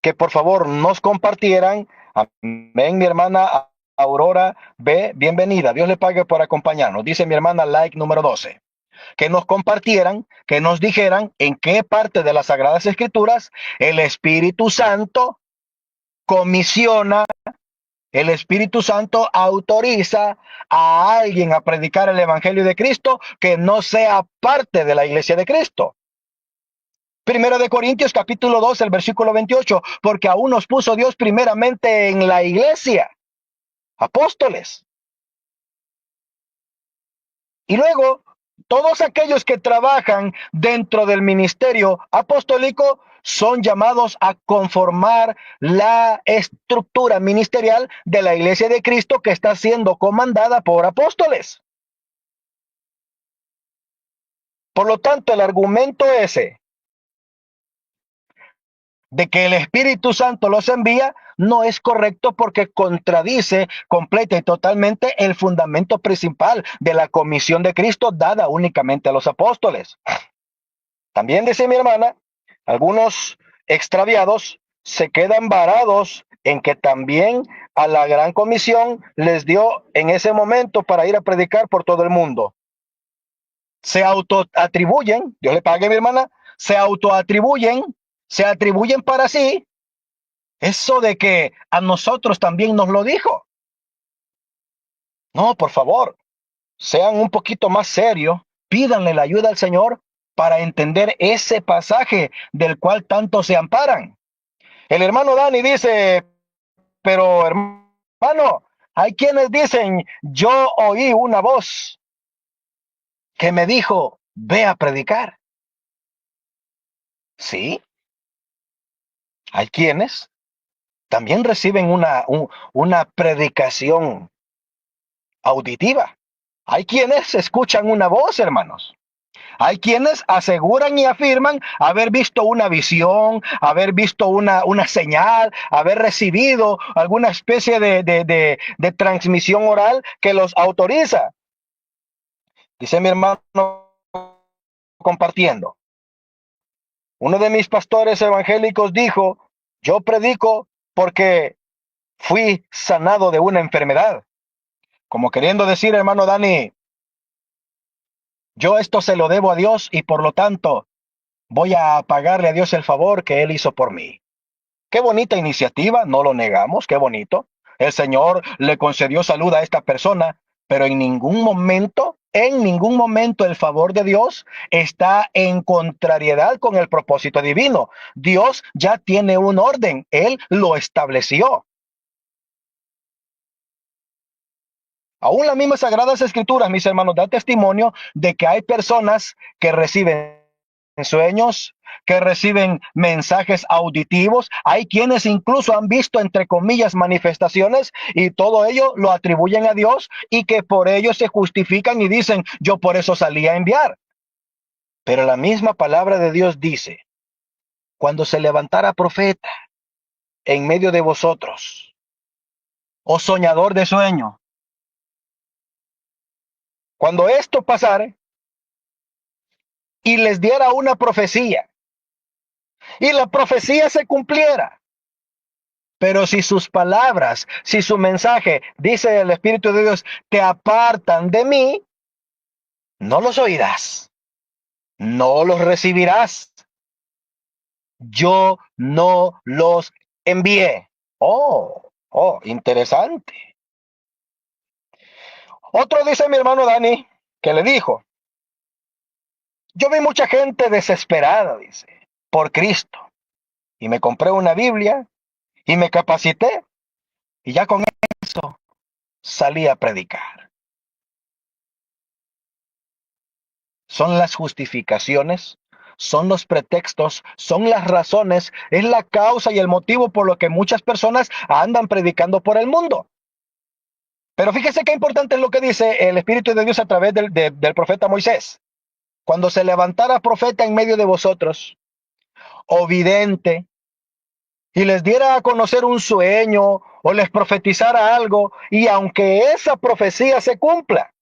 que por favor nos compartieran. Amén, mi hermana Aurora B, bienvenida. Dios le pague por acompañarnos. Dice mi hermana like número 12. Que nos compartieran, que nos dijeran en qué parte de las Sagradas Escrituras el Espíritu Santo comisiona, el Espíritu Santo autoriza a alguien a predicar el Evangelio de Cristo que no sea parte de la Iglesia de Cristo. Primero de Corintios capítulo 2, el versículo 28, porque aún nos puso Dios primeramente en la iglesia, apóstoles. Y luego, todos aquellos que trabajan dentro del ministerio apostólico son llamados a conformar la estructura ministerial de la iglesia de Cristo que está siendo comandada por apóstoles. Por lo tanto, el argumento ese de que el Espíritu Santo los envía no es correcto porque contradice completa y totalmente el fundamento principal de la comisión de Cristo dada únicamente a los apóstoles. También dice mi hermana, algunos extraviados se quedan varados en que también a la gran comisión les dio en ese momento para ir a predicar por todo el mundo. Se autoatribuyen, Dios le pague mi hermana, se autoatribuyen, se atribuyen para sí eso de que a nosotros también nos lo dijo. No, por favor, sean un poquito más serios, pídanle la ayuda al Señor para entender ese pasaje del cual tanto se amparan. El hermano Dani dice, pero hermano, hay quienes dicen, yo oí una voz que me dijo, ve a predicar. Sí, hay quienes también reciben una predicación auditiva. Hay quienes escuchan una voz, hermanos. Hay quienes aseguran y afirman haber visto una visión, haber visto una señal, haber recibido alguna especie de transmisión oral que los autoriza. Dice mi hermano compartiendo. Uno de mis pastores evangélicos dijo, yo predico porque fui sanado de una enfermedad. Como queriendo decir, hermano Dani, yo esto se lo debo a Dios y por lo tanto voy a pagarle a Dios el favor que Él hizo por mí. Qué bonita iniciativa, no lo negamos, qué bonito. El Señor le concedió salud a esta persona, pero en ningún momento el favor de Dios está en contrariedad con el propósito divino. Dios ya tiene un orden, Él lo estableció. Aún las mismas Sagradas Escrituras, mis hermanos, da testimonio de que hay personas que reciben sueños, que reciben mensajes auditivos. Hay quienes incluso han visto, entre comillas, manifestaciones y todo ello lo atribuyen a Dios y que por ello se justifican y dicen, yo por eso salí a enviar. Pero la misma palabra de Dios dice, cuando se levantara profeta en medio de vosotros, o soñador de sueño, cuando esto pasare y les diera una profecía y la profecía se cumpliera, pero si sus palabras, si su mensaje, dice el Espíritu de Dios, te apartan de mí, no los oirás, no los recibirás. Yo no los envié. Oh, interesante. Otro dice mi hermano Dani, que le dijo, yo vi mucha gente desesperada, dice, por Cristo. Y me compré una Biblia y me capacité y ya con eso salí a predicar. Son las justificaciones, son los pretextos, son las razones, es la causa y el motivo por lo que muchas personas andan predicando por el mundo. Pero fíjese qué importante es lo que dice el Espíritu de Dios a través del profeta Moisés. Cuando se levantara profeta en medio de vosotros, o vidente, y les diera a conocer un sueño, o les profetizara algo, y aunque esa profecía se cumpla,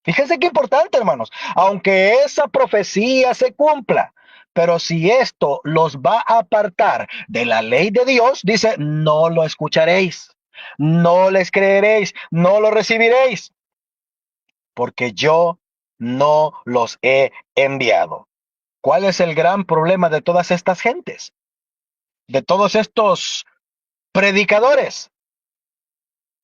fíjense qué importante, hermanos, aunque esa profecía se cumpla, pero si esto los va a apartar de la ley de Dios, dice, no lo escucharéis, no les creeréis, no lo recibiréis, porque yo no los he enviado. ¿Cuál es el gran problema de todas estas gentes? De todos estos predicadores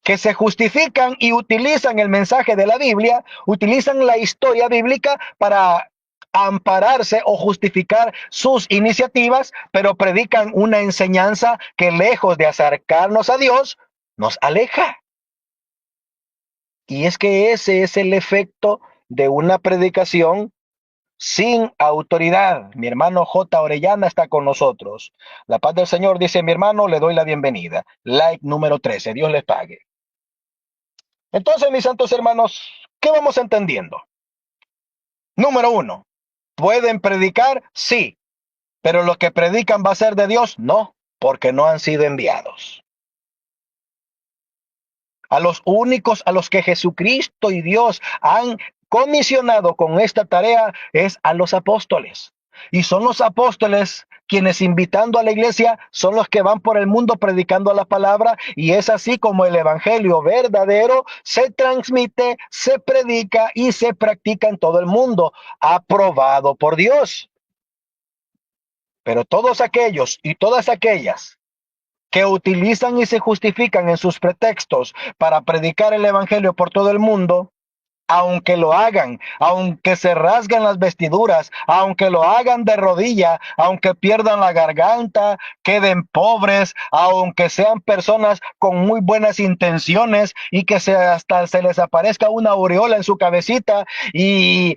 que se justifican y utilizan el mensaje de la Biblia, utilizan la historia bíblica para ampararse o justificar sus iniciativas, pero predican una enseñanza que lejos de acercarnos a Dios, nos aleja. Y es que ese es el efecto de una predicación sin autoridad. Mi hermano J. Orellana está con nosotros. La paz del Señor, dice mi hermano, le doy la bienvenida. Like número 13. Dios les pague. Entonces, mis santos hermanos, ¿qué vamos entendiendo? Número uno, ¿pueden predicar? Sí, pero lo que predican va a ser de Dios, no, porque no han sido enviados. A los únicos a los que Jesucristo y Dios han comisionado con esta tarea es a los apóstoles. Y son los apóstoles quienes invitando a la iglesia son los que van por el mundo predicando la palabra, y es así como el evangelio verdadero se transmite, se predica y se practica en todo el mundo, aprobado por Dios. Pero todos aquellos y todas aquellas que utilizan y se justifican en sus pretextos para predicar el evangelio por todo el mundo, aunque lo hagan, aunque se rasguen las vestiduras, aunque lo hagan de rodilla, aunque pierdan la garganta, queden pobres, aunque sean personas con muy buenas intenciones y que hasta se les aparezca una aureola en su cabecita y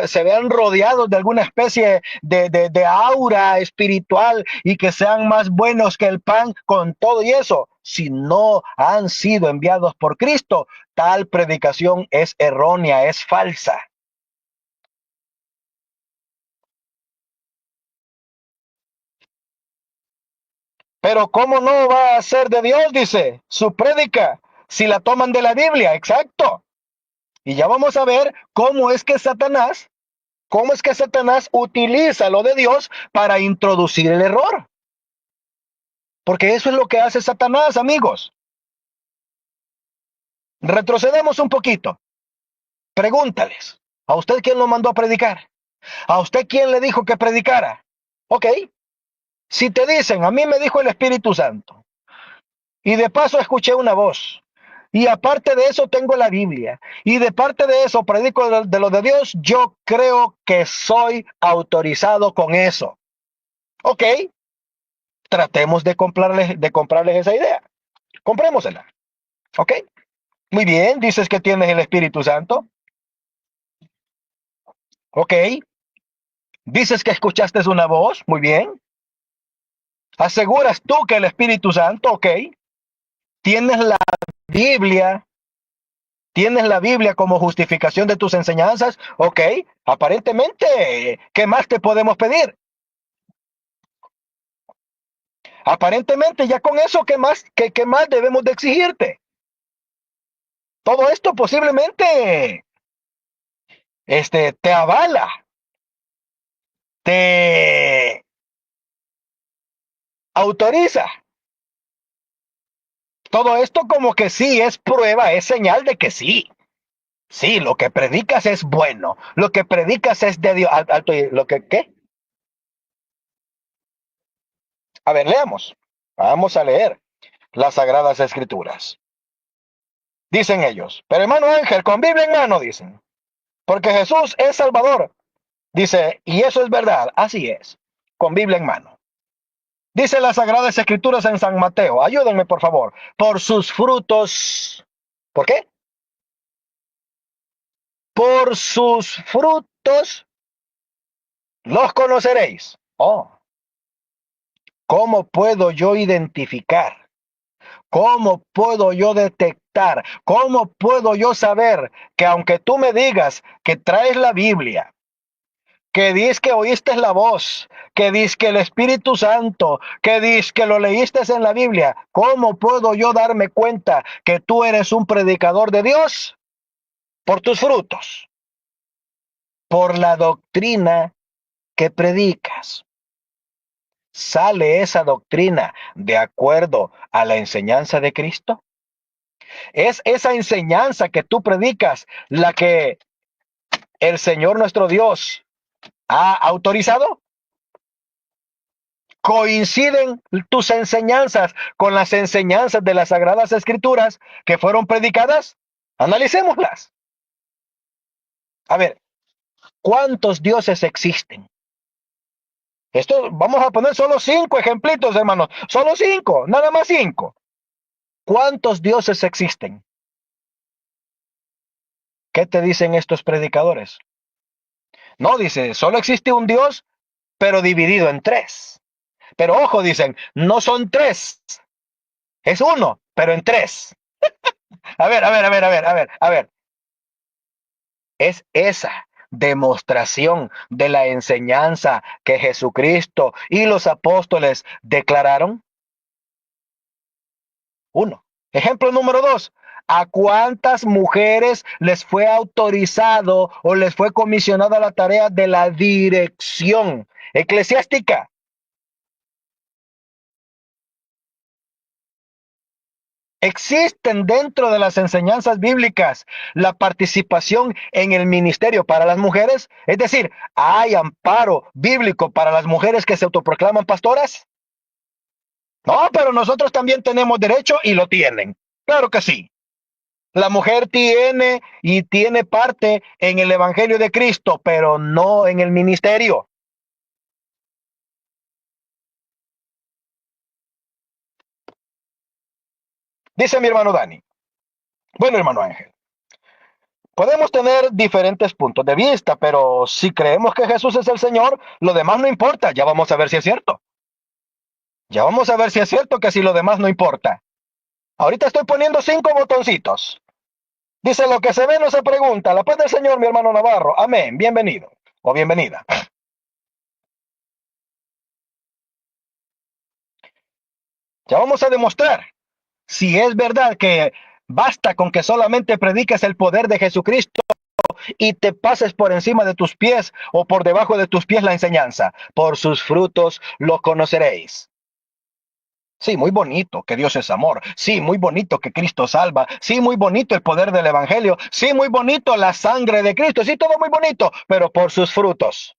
se vean rodeados de alguna especie de aura espiritual y que sean más buenos que el pan, con todo y eso, si no han sido enviados por Cristo, tal predicación es errónea, es falsa. Pero ¿cómo no va a ser de Dios? Dice su prédica, si la toman de la Biblia, exacto. Y ya vamos a ver cómo es que Satanás utiliza lo de Dios para introducir el error. Porque eso es lo que hace Satanás, amigos. Retrocedemos un poquito. Pregúntales, ¿a usted quién lo mandó a predicar? ¿A usted quién le dijo que predicara? Ok, si te dicen, a mí me dijo el Espíritu Santo, y de paso escuché una voz, y aparte de eso tengo la Biblia, y de parte de eso predico de lo de Dios, yo creo que soy autorizado con eso. Ok, tratemos de comprarles esa idea. Comprémosela. Ok, muy bien, dices que tienes el Espíritu Santo. Ok, dices que escuchaste una voz. Muy bien. Aseguras tú que el Espíritu Santo, ok. Tienes la Biblia. ¿Tienes la Biblia como justificación de tus enseñanzas? Ok, aparentemente, ¿qué más te podemos pedir? Aparentemente, ya con eso, ¿qué más debemos de exigirte? Todo esto posiblemente te avala, te autoriza. Todo esto como que sí es prueba, es señal de que sí. Sí, lo que predicas es bueno, lo que predicas es de Dios. ¿Lo que qué? A ver, leamos. Vamos a leer las Sagradas Escrituras. Dicen ellos. Pero hermano Ángel, con Biblia en mano, dicen. Porque Jesús es Salvador. Dice, y eso es verdad. Así es. Con Biblia en mano. Dice las Sagradas Escrituras en San Mateo. Ayúdenme, por favor. Por sus frutos. ¿Por qué? Por sus frutos los conoceréis. Oh, ¿cómo puedo yo identificar? ¿Cómo puedo yo detectar? ¿Cómo puedo yo saber que aunque tú me digas que traes la Biblia, que dices que oíste la voz, que dices que el Espíritu Santo, que dices que lo leíste en la Biblia, ¿cómo puedo yo darme cuenta que tú eres un predicador de Dios? Por tus frutos, por la doctrina que predicas. ¿Sale esa doctrina de acuerdo a la enseñanza de Cristo? ¿Es esa enseñanza que tú predicas la que el Señor nuestro Dios ha autorizado? ¿Coinciden tus enseñanzas con las enseñanzas de las Sagradas Escrituras que fueron predicadas? Analicémoslas. A ver, ¿cuántos dioses existen? Esto vamos a poner solo 5 ejemplitos, hermanos. Solo 5, nada más 5. ¿Cuántos dioses existen? ¿Qué te dicen estos predicadores? No, dice, solo existe un Dios, pero dividido en 3. Pero ojo, dicen, no son 3, es uno, pero en 3. A ver. Es esa demostración de la enseñanza que Jesucristo y los apóstoles declararon. Uno. Ejemplo número 2. ¿A cuántas mujeres les fue autorizado o les fue comisionada la tarea de la dirección eclesiástica? Existen dentro de las enseñanzas bíblicas la participación en el ministerio para las mujeres. Es decir, ¿hay amparo bíblico para las mujeres que se autoproclaman pastoras? No, pero nosotros también tenemos derecho y lo tienen. Claro que sí. La mujer tiene parte en el Evangelio de Cristo, pero no en el ministerio. Dice mi hermano Dani. Bueno, hermano Ángel, podemos tener diferentes puntos de vista, pero si creemos que Jesús es el Señor, lo demás no importa. Ya vamos a ver si es cierto. Ya vamos a ver si es cierto que si lo demás no importa. Ahorita estoy poniendo 5 botoncitos. Dice, lo que se ve no se pregunta. La paz del Señor, mi hermano Navarro. Amén. Bienvenido o bienvenida. Ya vamos a demostrar si es verdad que basta con que solamente prediques el poder de Jesucristo y te pases por encima de tus pies o por debajo de tus pies la enseñanza. Por sus frutos lo conoceréis. Sí, muy bonito que Dios es amor. Sí, muy bonito que Cristo salva. Sí, muy bonito el poder del Evangelio. Sí, muy bonito la sangre de Cristo. Sí, todo muy bonito, pero por sus frutos.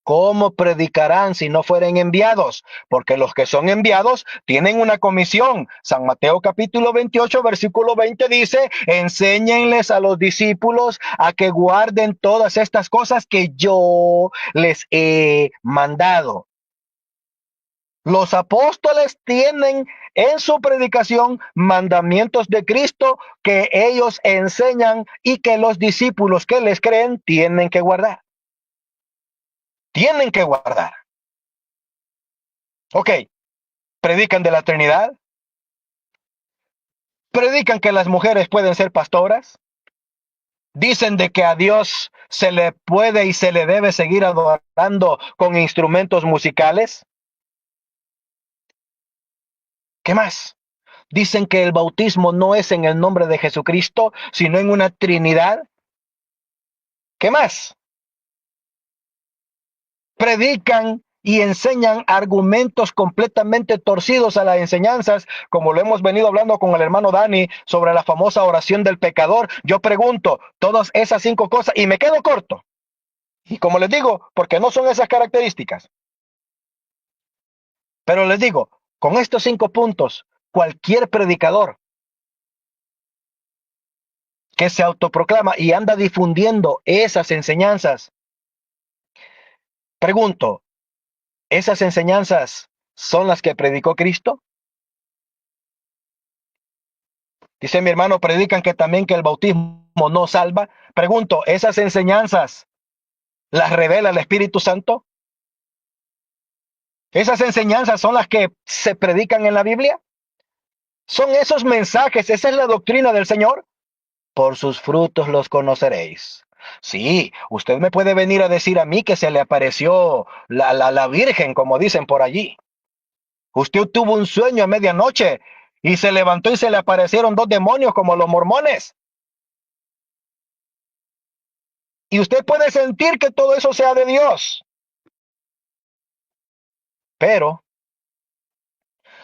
¿Cómo predicarán si no fueren enviados? Porque los que son enviados tienen una comisión. San Mateo capítulo 28, versículo 20 dice, enséñenles a los discípulos a que guarden todas estas cosas que yo les he mandado. Los apóstoles tienen en su predicación mandamientos de Cristo que ellos enseñan y que los discípulos que les creen tienen que guardar. Tienen que guardar. Ok, predican de la Trinidad, predican que las mujeres pueden ser pastoras, dicen de que a Dios se le puede y se le debe seguir adorando con instrumentos musicales. ¿Qué más? Dicen que el bautismo no es en el nombre de Jesucristo, sino en una Trinidad. ¿Qué más? Predican y enseñan argumentos completamente torcidos a las enseñanzas, como lo hemos venido hablando con el hermano Dani sobre la famosa oración del pecador. Yo pregunto, todas esas 5 cosas, y me quedo corto. Y como les digo, porque no son esas características. Pero les digo, con estos 5 puntos, cualquier predicador que se autoproclama y anda difundiendo esas enseñanzas. Pregunto, ¿esas enseñanzas son las que predicó Cristo? Dice mi hermano, predican que también que el bautismo no salva. Pregunto, ¿esas enseñanzas las revela el Espíritu Santo? ¿Esas enseñanzas son las que se predican en la Biblia? ¿Son esos mensajes? ¿Esa es la doctrina del Señor? Por sus frutos los conoceréis. Sí, usted me puede venir a decir a mí que se le apareció la Virgen, como dicen por allí. Usted tuvo un sueño a medianoche y se levantó y se le aparecieron dos demonios como los mormones. Y usted puede sentir que todo eso sea de Dios. Pero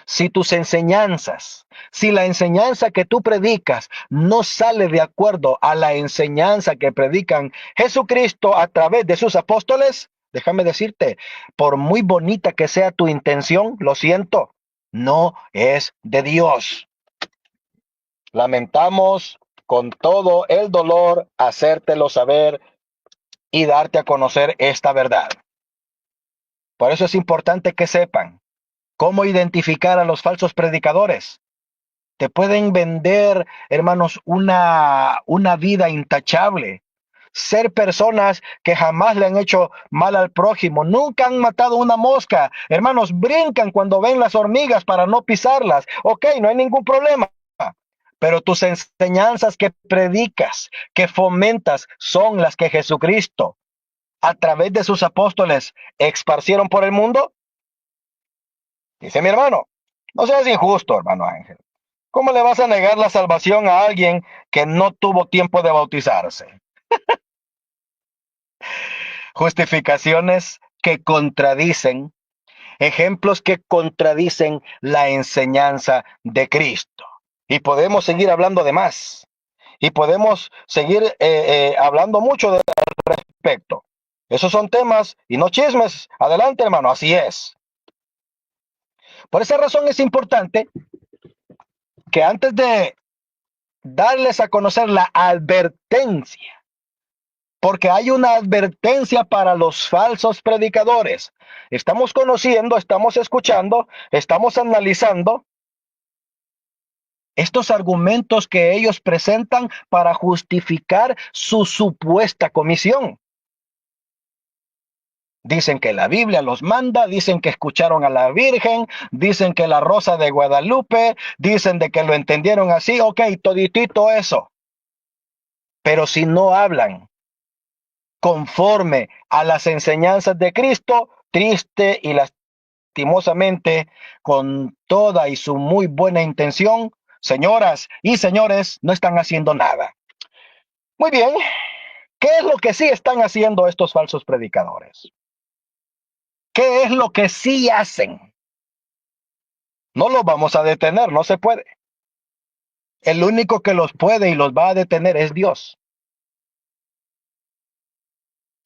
si tus enseñanzas, si la enseñanza que tú predicas no sale de acuerdo a la enseñanza que predican Jesucristo a través de sus apóstoles, déjame decirte, por muy bonita que sea tu intención, lo siento, no es de Dios. Lamentamos con todo el dolor hacértelo saber y darte a conocer esta verdad. Por eso es importante que sepan cómo identificar a los falsos predicadores. Te pueden vender, hermanos, una vida intachable. Ser personas que jamás le han hecho mal al prójimo, nunca han matado una mosca. Hermanos, brincan cuando ven las hormigas para no pisarlas. Ok, no hay ningún problema. Pero tus enseñanzas que predicas, que fomentas, son las que Jesucristo, a través de sus apóstoles, esparcieron por el mundo. Dice mi hermano, no seas injusto, hermano Ángel. ¿Cómo le vas a negar la salvación a alguien que no tuvo tiempo de bautizarse? Justificaciones que contradicen, ejemplos que contradicen la enseñanza de Cristo. Y podemos seguir hablando de más. Y podemos seguir hablando mucho al respecto. Esos son temas y no chismes. Adelante, hermano, así es. Por esa razón es importante que antes de darles a conocer la advertencia, porque hay una advertencia para los falsos predicadores. Estamos conociendo, estamos escuchando, estamos analizando estos argumentos que ellos presentan para justificar su supuesta comisión. Dicen que la Biblia los manda, dicen que escucharon a la Virgen, dicen que la Rosa de Guadalupe, dicen de que lo entendieron así, ok, toditito eso. Pero si no hablan conforme a las enseñanzas de Cristo, triste y lastimosamente, con toda y su muy buena intención, señoras y señores, no están haciendo nada. Muy bien, ¿qué es lo que sí están haciendo estos falsos predicadores? ¿Qué es lo que sí hacen? No los vamos a detener, no se puede. El único que los puede y los va a detener es Dios.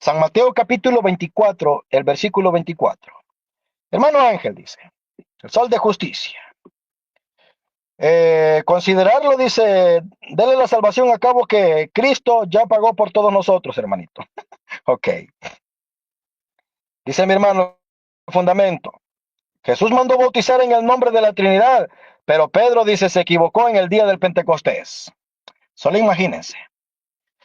San Mateo capítulo 24, el versículo 24. Hermano Ángel dice, el sol de justicia. Considerarlo, dice, dele la salvación a cabo que Cristo ya pagó por todos nosotros, hermanito. Ok. Dice mi hermano, fundamento. Jesús mandó bautizar en el nombre de la Trinidad, pero Pedro dice se equivocó en el día del Pentecostés. Solo imagínense.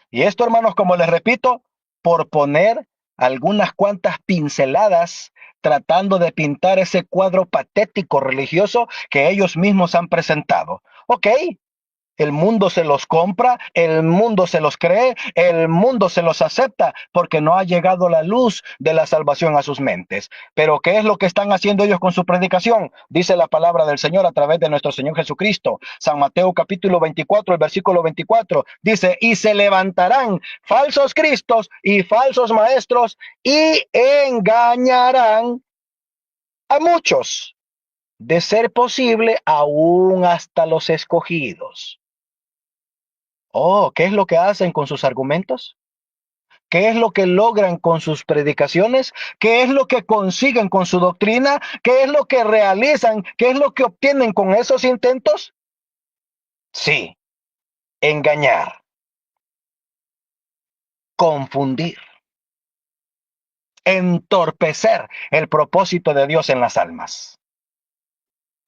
Y esto, hermanos, como les repito, por poner algunas cuantas pinceladas tratando de pintar ese cuadro patético religioso que ellos mismos han presentado. Ok, el mundo se los compra, el mundo se los cree, el mundo se los acepta porque no ha llegado la luz de la salvación a sus mentes. Pero ¿qué es lo que están haciendo ellos con su predicación? Dice la palabra del Señor a través de nuestro Señor Jesucristo. San Mateo capítulo 24, el versículo 24, dice, y se levantarán falsos cristos y falsos maestros y engañarán a muchos, de ser posible, aún hasta los escogidos. Oh, ¿qué es lo que hacen con sus argumentos? ¿Qué es lo que logran con sus predicaciones? ¿Qué es lo que consiguen con su doctrina? ¿Qué es lo que realizan? ¿Qué es lo que obtienen con esos intentos? Sí, engañar. confundir, entorpecer el propósito de Dios en las almas.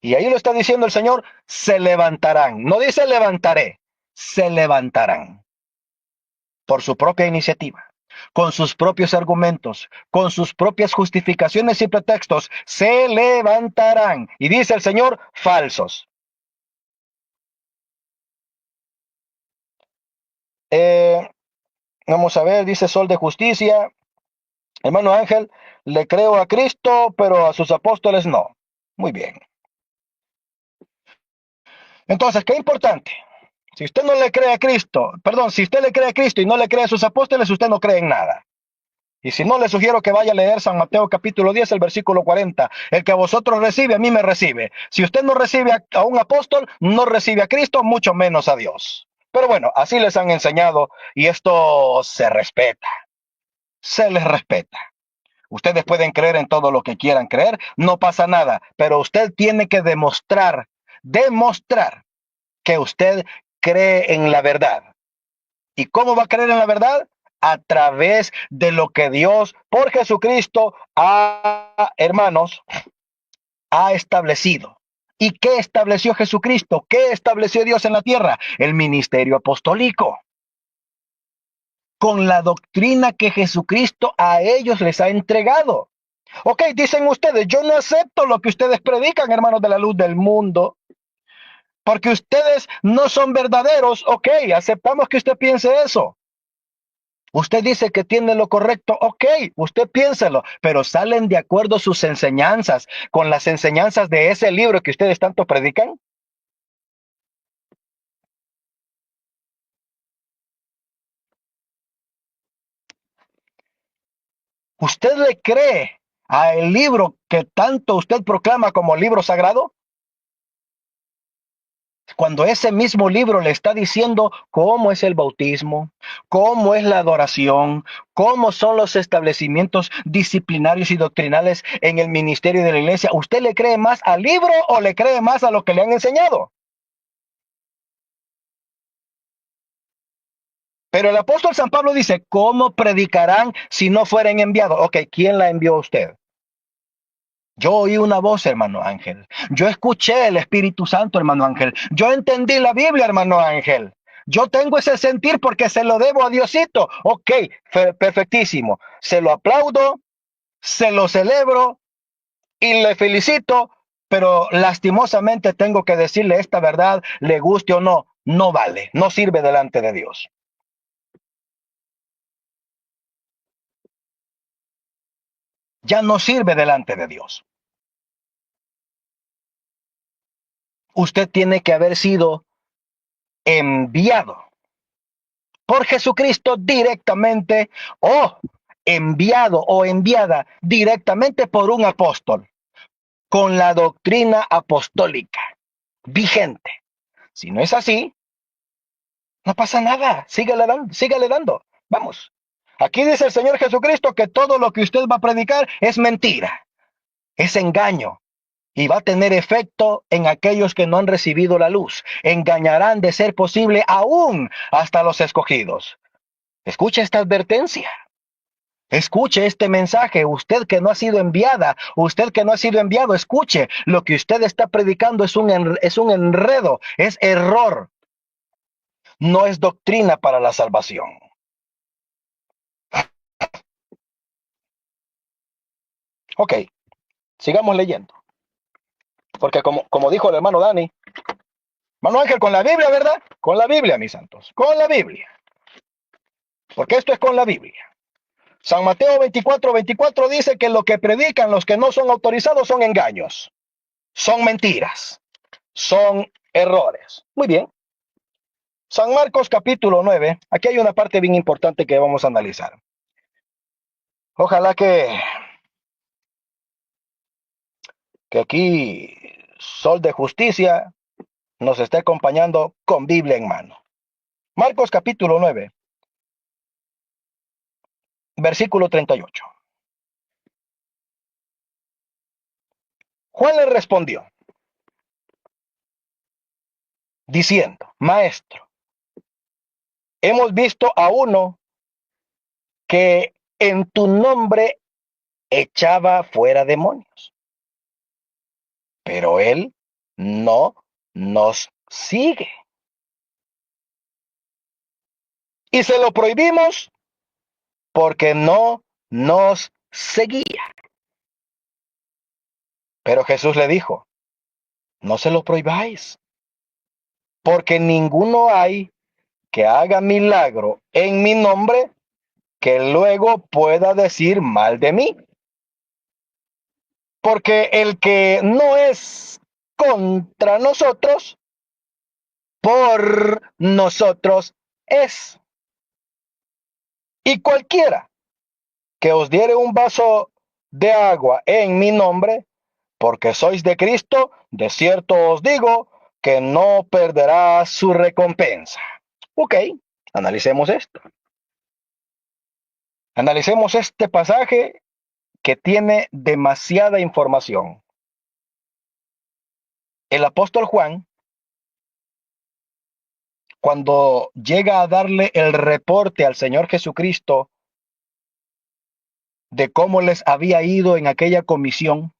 Y ahí lo está diciendo el Señor, se levantarán. No dice levantaré, se levantarán por su propia iniciativa, con sus propios argumentos, con sus propias justificaciones y pretextos, se levantarán. Y dice el Señor, falsos. Vamos a ver, dice Sol de Justicia. Hermano Ángel, le creo a Cristo, pero a sus apóstoles no. Muy bien. Entonces, qué importante. Si usted no le cree a Cristo, perdón, si usted le cree a Cristo y no le cree a sus apóstoles, usted no cree en nada. Y si no, le sugiero que vaya a leer San Mateo capítulo 10, el versículo 40. El que a vosotros recibe, a mí me recibe. Si usted no recibe a un apóstol, no recibe a Cristo, mucho menos a Dios. Pero bueno, así les han enseñado y esto se respeta. Se les respeta. Ustedes pueden creer en todo lo que quieran creer, no pasa nada, pero usted tiene que demostrar que usted cree en la verdad. ¿Y cómo va a creer en la verdad? A través de lo que Dios, por Jesucristo, hermanos, ha establecido. ¿Y qué estableció Jesucristo? ¿Qué estableció Dios en la tierra? El ministerio apostólico. Con la doctrina que Jesucristo a ellos les ha entregado. Ok, dicen ustedes, yo no acepto lo que ustedes predican, hermanos de la luz del mundo, porque ustedes no son verdaderos. Ok, aceptamos que usted piense eso. Usted dice que tiene lo correcto, ok, usted piénselo, pero salen de acuerdo sus enseñanzas con las enseñanzas de ese libro que ustedes tanto predican. ¿Usted le cree al libro que tanto usted proclama como libro sagrado? Cuando ese mismo libro le está diciendo cómo es el bautismo, cómo es la adoración, cómo son los establecimientos disciplinarios y doctrinales en el ministerio de la iglesia, ¿usted le cree más al libro o le cree más a lo que le han enseñado? Pero el apóstol San Pablo dice, ¿cómo predicarán si no fueren enviados? Ok, ¿quién la envió a usted? Yo oí una voz, hermano Ángel. Yo escuché el Espíritu Santo, hermano Ángel. Yo entendí la Biblia, hermano Ángel. Yo tengo ese sentir porque se lo debo a Diosito. Ok, perfectísimo. Se lo aplaudo, se lo celebro y le felicito, pero lastimosamente tengo que decirle esta verdad, le guste o no, no vale, no sirve delante de Dios. Ya no sirve delante de Dios. Usted tiene que haber sido enviado por Jesucristo directamente o enviado o enviada directamente por un apóstol con la doctrina apostólica vigente. Si no es así, no pasa nada. Sígale dando, sígale dando. Vamos. Aquí dice el Señor Jesucristo que todo lo que usted va a predicar es mentira, es engaño, y va a tener efecto en aquellos que no han recibido la luz. Engañarán de ser posible aún hasta los escogidos. Escuche esta advertencia. Escuche este mensaje. Usted que no ha sido enviada, usted que no ha sido enviado, escuche. Lo que usted está predicando es un enredo, es error. No es doctrina para la salvación. Ok, sigamos leyendo. Porque como dijo el hermano Dani, hermano Ángel, con la Biblia, ¿verdad? Con la Biblia, mis santos, con la Biblia. Porque esto es con la Biblia. San Mateo 24:24 dice que lo que predican los que no son autorizados son engaños, son mentiras, son errores. Muy bien. San Marcos capítulo 9, aquí hay una parte bien importante que vamos a analizar. Ojalá que aquí Sol de Justicia nos esté acompañando con Biblia en mano. Marcos capítulo 9, versículo 38. Juan le respondió, diciendo, Maestro, hemos visto a uno que en tu nombre echaba fuera demonios. Pero él no nos sigue. Y se lo prohibimos porque no nos seguía. Pero Jesús le dijo, no se lo prohibáis, porque ninguno hay que haga milagro en mi nombre que luego pueda decir mal de mí. Porque el que no es contra nosotros, por nosotros es. Y cualquiera que os diere un vaso de agua en mi nombre, porque sois de Cristo, de cierto os digo que no perderá su recompensa. Ok, analicemos esto. Analicemos este pasaje que tiene demasiada información. El apóstol Juan, cuando llega a darle el reporte al Señor Jesucristo de cómo les había ido en aquella comisión,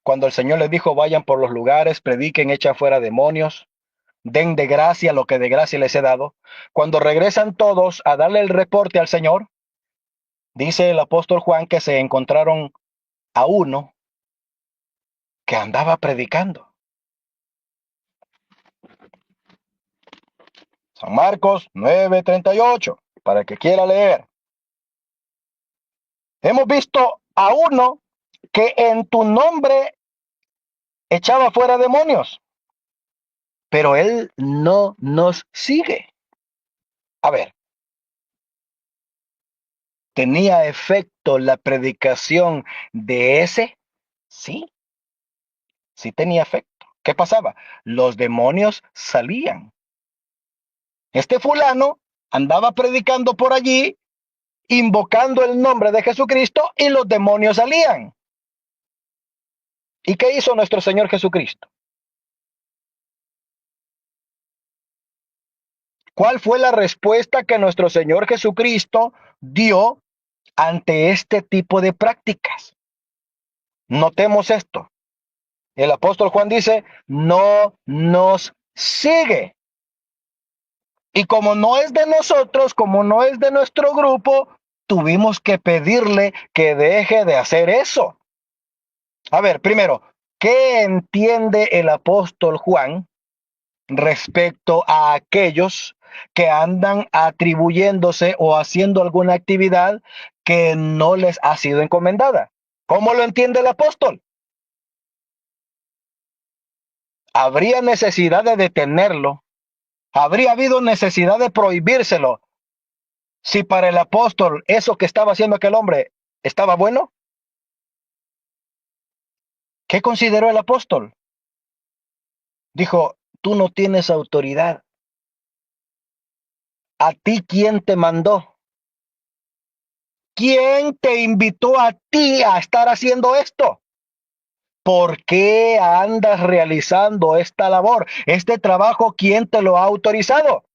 cuando el Señor les dijo, vayan por los lugares, prediquen, echen fuera demonios, den de gracia lo que de gracia les he dado. Cuando regresan todos a darle el reporte al Señor, dice el apóstol Juan que se encontraron a uno que andaba predicando. San Marcos 9:38, para el que quiera leer. Hemos visto a uno que en tu nombre echaba fuera demonios, pero él no nos sigue. A ver, ¿tenía efecto la predicación de ese? Sí, sí tenía efecto. ¿Qué pasaba? Los demonios salían. Este fulano andaba predicando por allí, invocando el nombre de Jesucristo y los demonios salían. ¿Y qué hizo nuestro Señor Jesucristo? ¿Cuál fue la respuesta que nuestro Señor Jesucristo dio ante este tipo de prácticas? Notemos esto. El apóstol Juan dice, no nos sigue. Y como no es de nosotros, como no es de nuestro grupo, tuvimos que pedirle que deje de hacer eso. A ver, primero, ¿qué entiende el apóstol Juan respecto a aquellos que andan atribuyéndose o haciendo alguna actividad que no les ha sido encomendada? ¿Cómo lo entiende el apóstol? ¿Habría necesidad de detenerlo? ¿Habría habido necesidad de prohibírselo si para el apóstol eso que estaba haciendo aquel hombre estaba bueno? ¿Qué consideró el apóstol? Dijo, tú no tienes autoridad. ¿A ti quién te mandó? ¿Quién te invitó a ti a estar haciendo esto? ¿Por qué andas realizando esta labor? Este trabajo, ¿quién te lo ha autorizado?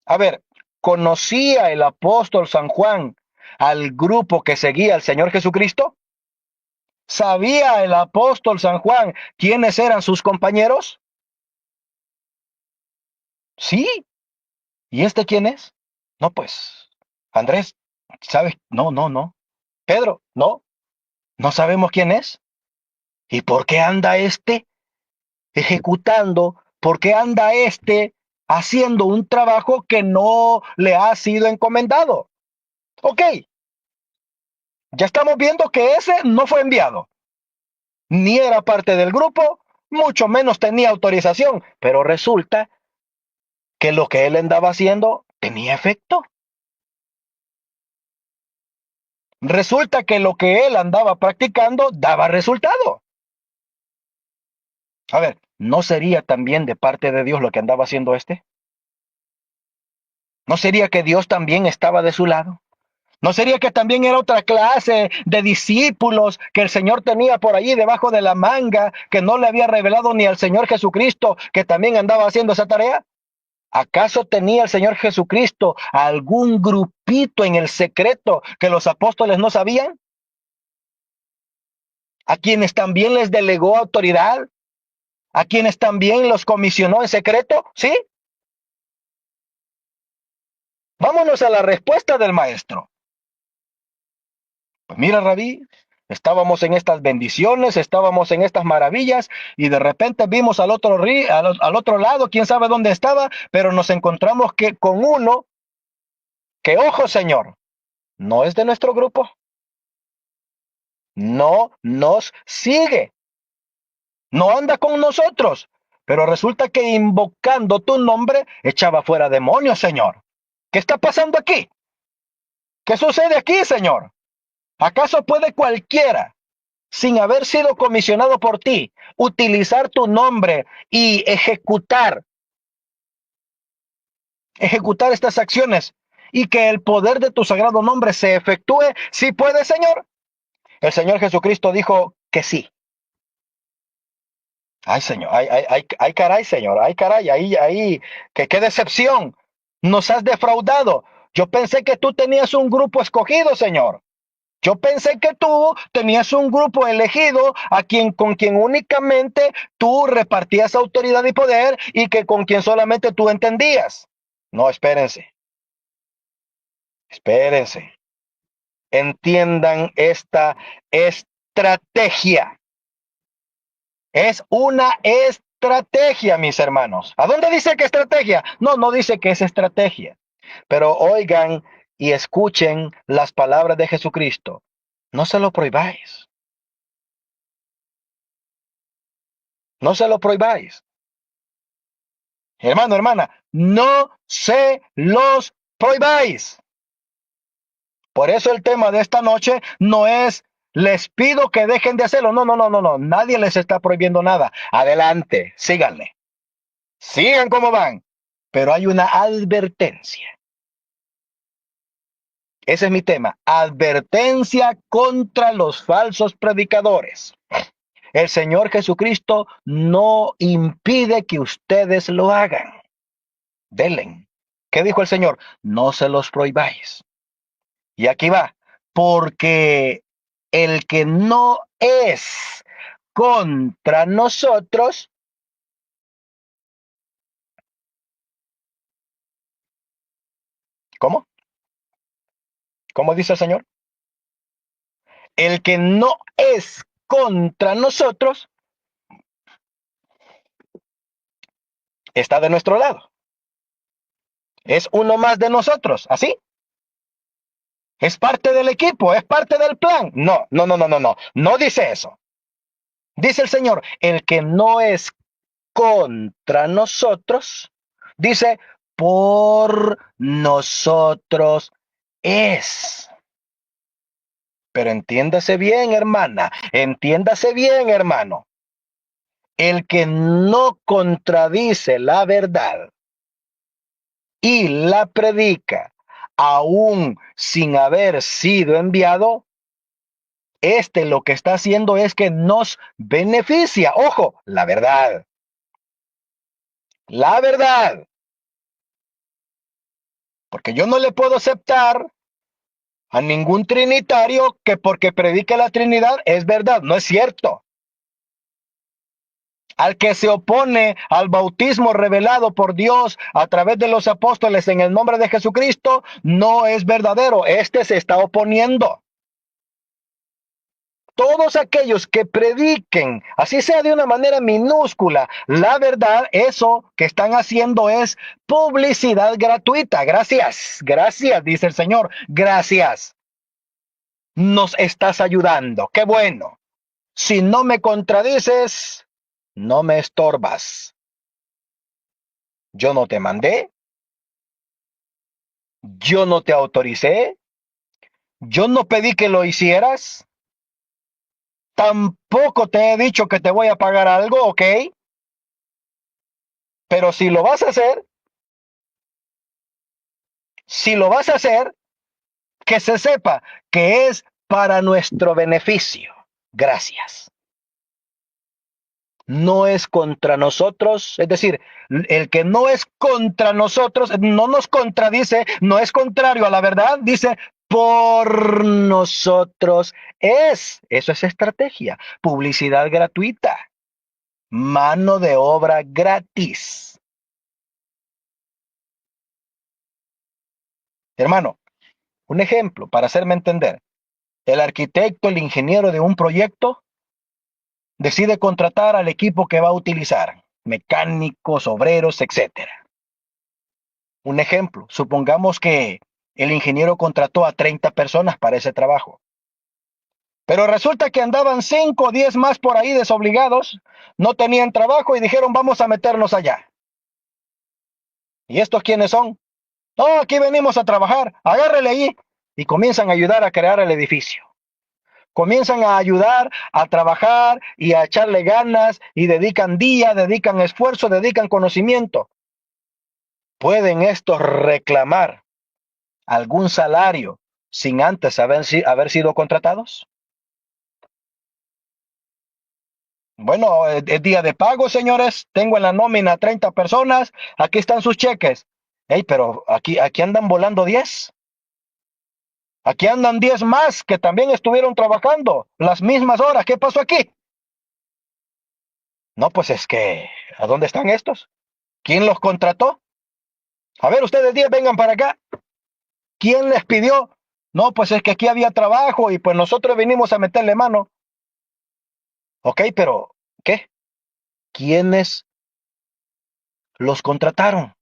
A ver, ¿conocía el apóstol San Juan al grupo que seguía al Señor Jesucristo? ¿Sabía el apóstol San Juan quiénes eran sus compañeros? Sí. ¿Y este quién es? No, pues, Andrés, ¿sabes? No, no, no. Pedro, no, no sabemos quién es. ¿Y por qué anda este ejecutando? ¿Por qué anda este haciendo un trabajo que no le ha sido encomendado? Ok, ya estamos viendo que ese no fue enviado, ni era parte del grupo, mucho menos tenía autorización, pero resulta que lo que él andaba haciendo tenía efecto. Resulta que lo que él andaba practicando daba resultado. A ver, ¿no sería también de parte de Dios lo que andaba haciendo este? ¿No sería que Dios también estaba de su lado? ¿No sería que también era otra clase de discípulos que el Señor tenía por allí debajo de la manga, que no le había revelado ni al Señor Jesucristo, que también andaba haciendo esa tarea? ¿Acaso tenía el Señor Jesucristo algún grupito en el secreto que los apóstoles no sabían? ¿A quienes también les delegó autoridad? ¿A quienes también los comisionó en secreto? ¿Sí? Vámonos a la respuesta del maestro. Pues mira, Rabí, estábamos en estas bendiciones, estábamos en estas maravillas y de repente vimos al otro, al otro lado, quién sabe dónde estaba, pero nos encontramos que con uno que, ojo, Señor, no es de nuestro grupo, no nos sigue, no anda con nosotros, pero resulta que invocando tu nombre echaba fuera demonios, Señor. ¿Qué está pasando aquí? ¿Qué sucede aquí, Señor? ¿Acaso puede cualquiera, sin haber sido comisionado por ti, utilizar tu nombre y ejecutar estas acciones y que el poder de tu sagrado nombre se efectúe? ¿Sí puede, Señor? El Señor Jesucristo dijo que sí. Ay, Señor, ay, caray, Señor, ay, caray, que qué decepción. Nos has defraudado. Yo pensé que tú tenías un grupo escogido, Señor. Yo pensé que tú tenías un grupo elegido con quien únicamente tú repartías autoridad y poder y que con quien solamente tú entendías. No, espérense, espérense. Entiendan esta estrategia. Es una estrategia, mis hermanos. ¿A dónde dice que estrategia? No, no dice que es estrategia. Pero oigan y escuchen las palabras de Jesucristo. No se lo prohibáis. No se lo prohibáis. Hermano, hermana, no se los prohibáis. Por eso el tema de esta noche no es les pido que dejen de hacerlo. No, no, no, no, no. Nadie les está prohibiendo nada. Adelante, síganle. Sigan como van. Pero hay una advertencia. Ese es mi tema. Advertencia contra los falsos predicadores. El Señor Jesucristo no impide que ustedes lo hagan. Denle. ¿Qué dijo el Señor? No se los prohibáis. Y aquí va. Porque el que no es contra nosotros, ¿cómo? ¿Cómo dice el Señor? El que no es contra nosotros está de nuestro lado. Es uno más de nosotros, ¿así? Es parte del equipo, es parte del plan. No, no, no, no, no, no. No dice eso. Dice el Señor, el que no es contra nosotros, dice, por nosotros es. Pero entiéndase bien, hermana, entiéndase bien, hermano. El que no contradice la verdad y la predica, aún sin haber sido enviado, lo que está haciendo es que nos beneficia. Ojo, la verdad. La verdad. Porque yo no le puedo aceptar a ningún trinitario que porque predique la Trinidad es verdad. No es cierto. Al que se opone al bautismo revelado por Dios a través de los apóstoles en el nombre de Jesucristo, no es verdadero. Este se está oponiendo. Todos aquellos que prediquen, así sea de una manera minúscula, la verdad, eso que están haciendo es publicidad gratuita. Gracias, gracias, dice el Señor. Gracias. Nos estás ayudando. Qué bueno. Si no me contradices, no me estorbas. Yo no te mandé, yo no te autoricé, yo no pedí que lo hicieras, tampoco te he dicho que te voy a pagar algo, ¿ok? Pero si lo vas a hacer, que se sepa que es para nuestro beneficio. Gracias. no es contra nosotros, es decir, el que no es contra nosotros, no nos contradice, no es contrario a la verdad, dice, por nosotros es. Eso es estrategia, publicidad gratuita, mano de obra gratis. Hermano, un ejemplo para hacerme entender. El arquitecto, el ingeniero de un proyecto decide contratar al equipo que va a utilizar, mecánicos, obreros, etcétera. Un ejemplo, supongamos que el ingeniero contrató a 30 personas para ese trabajo, pero resulta que andaban 5 o 10 más por ahí desobligados, no tenían trabajo y dijeron vamos a meternos allá. ¿Y estos quiénes son? No, aquí venimos a trabajar, agárrele ahí. Y comienzan a ayudar a crear el edificio. Comienzan a ayudar, a trabajar y a echarle ganas y dedican día, dedican esfuerzo, dedican conocimiento. ¿Pueden estos reclamar algún salario sin antes haber sido contratados? Bueno, es día de pago, señores. Tengo en la nómina 30 personas. Aquí están sus cheques. Hey, pero aquí andan volando 10. Aquí andan 10 más que también estuvieron trabajando las mismas horas. ¿Qué pasó aquí? No, pues es que, ¿a dónde están estos? ¿Quién los contrató? A ver, ustedes 10 vengan para acá. ¿Quién les pidió? No, pues es que aquí había trabajo y pues nosotros vinimos a meterle mano. Ok, pero ¿qué? ¿Quiénes los contrataron?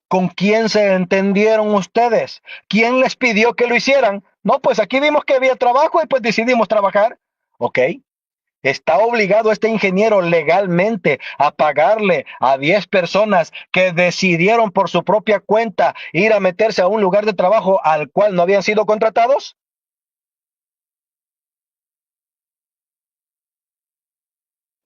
¿Con quién se entendieron ustedes? ¿Quién les pidió que lo hicieran? No, pues aquí vimos que había trabajo y pues decidimos trabajar. Ok. ¿Está obligado este ingeniero legalmente a pagarle a 10 personas que decidieron por su propia cuenta ir a meterse a un lugar de trabajo al cual no habían sido contratados?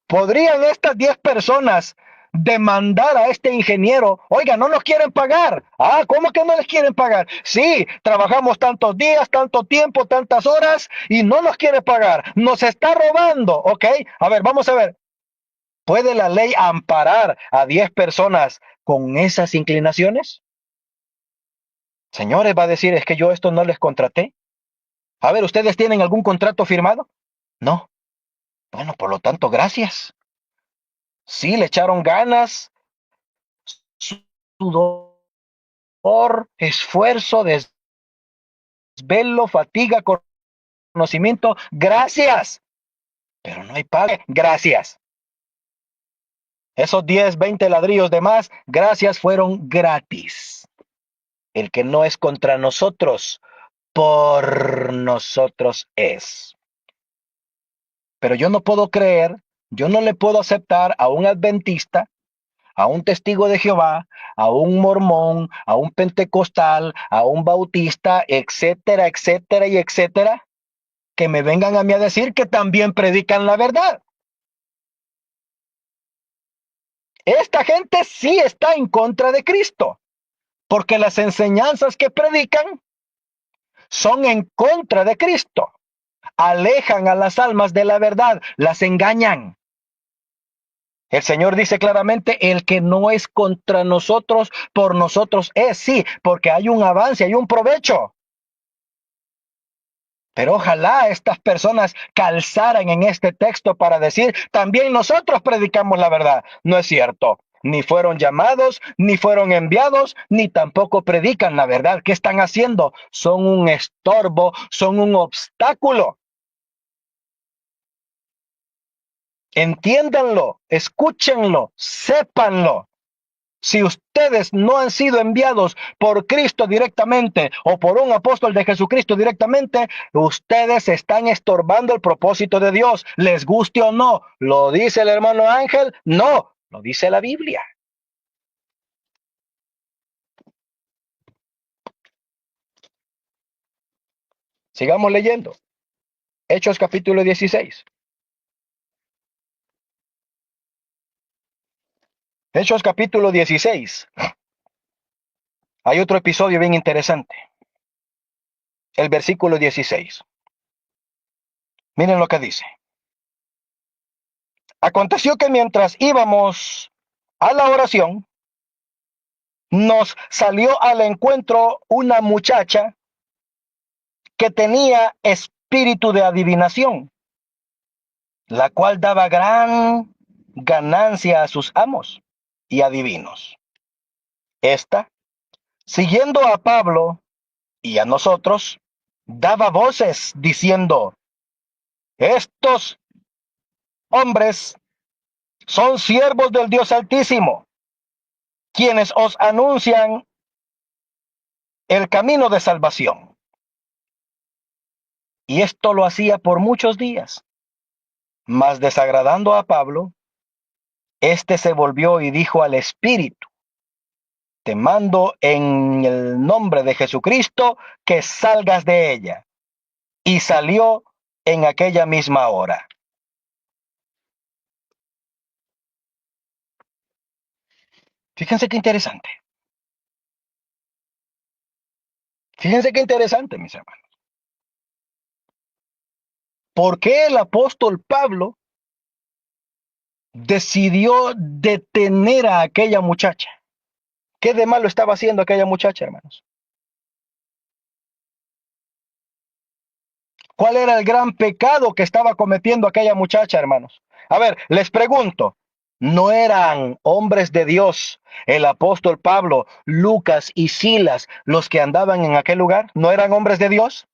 ¿Podrían estas 10 personas demandar a este ingeniero? Oiga, no nos quieren pagar. Ah, ¿cómo que no les quieren pagar? Sí, trabajamos tantos días, tanto tiempo, tantas horas y no nos quiere pagar. Nos está robando, ¿ok? A ver, vamos a ver. ¿Puede la ley amparar a 10 personas con esas inclinaciones? Señores, va a decir, es que yo esto no les contraté. A ver, ¿ustedes tienen algún contrato firmado? No. Bueno, por lo tanto, gracias. Sí, le echaron ganas, sudor, esfuerzo, desvelo, fatiga, conocimiento. Gracias. Pero no hay paga. Gracias. Esos 10, 20 ladrillos de más, gracias, fueron gratis. El que no es contra nosotros, por nosotros es. Pero yo no puedo creer, yo no le puedo aceptar a un adventista, a un testigo de Jehová, a un mormón, a un pentecostal, a un bautista, etcétera, etcétera y etcétera, que me vengan a mí a decir que también predican la verdad. Esta gente sí está en contra de Cristo, porque las enseñanzas que predican son en contra de Cristo. Alejan a las almas de la verdad, las engañan. El Señor dice claramente, el que no es contra nosotros, por nosotros es, sí, porque hay un avance, hay un provecho. Pero ojalá estas personas calzaran en este texto para decir, también nosotros predicamos la verdad. No es cierto. Ni fueron llamados, ni fueron enviados, ni tampoco predican la verdad. ¿Qué están haciendo? Son un estorbo, son un obstáculo. Entiéndanlo, escúchenlo, sépanlo. Si ustedes no han sido enviados por Cristo directamente o por un apóstol de Jesucristo directamente, ustedes están estorbando el propósito de Dios, les guste o no. ¿Lo dice el hermano Ángel? No, lo dice la Biblia. Sigamos leyendo. Hechos capítulo 16. Hechos capítulo 16. Hay otro episodio bien interesante. El versículo 16. Miren lo que dice. Aconteció que mientras íbamos a la oración, nos salió al encuentro una muchacha que tenía espíritu de adivinación, la cual daba gran ganancia a sus amos y adivinos. Esta, siguiendo a Pablo y a nosotros, daba voces diciendo: estos hombres son siervos del Dios Altísimo, quienes os anuncian el camino de salvación. Y esto lo hacía por muchos días. Mas desagradando a Pablo, éste se volvió y dijo al espíritu: te mando en el nombre de Jesucristo que salgas de ella. Y salió en aquella misma hora. Fíjense qué interesante. Fíjense qué interesante, mis hermanos. ¿Por qué el apóstol Pablo decidió detener a aquella muchacha? ¿Qué de malo estaba haciendo aquella muchacha, hermanos? ¿Cuál era el gran pecado que estaba cometiendo aquella muchacha, hermanos? A ver, les pregunto, ¿no eran hombres de Dios el apóstol Pablo, Lucas y Silas los que andaban en aquel lugar? ¿No eran hombres de Dios?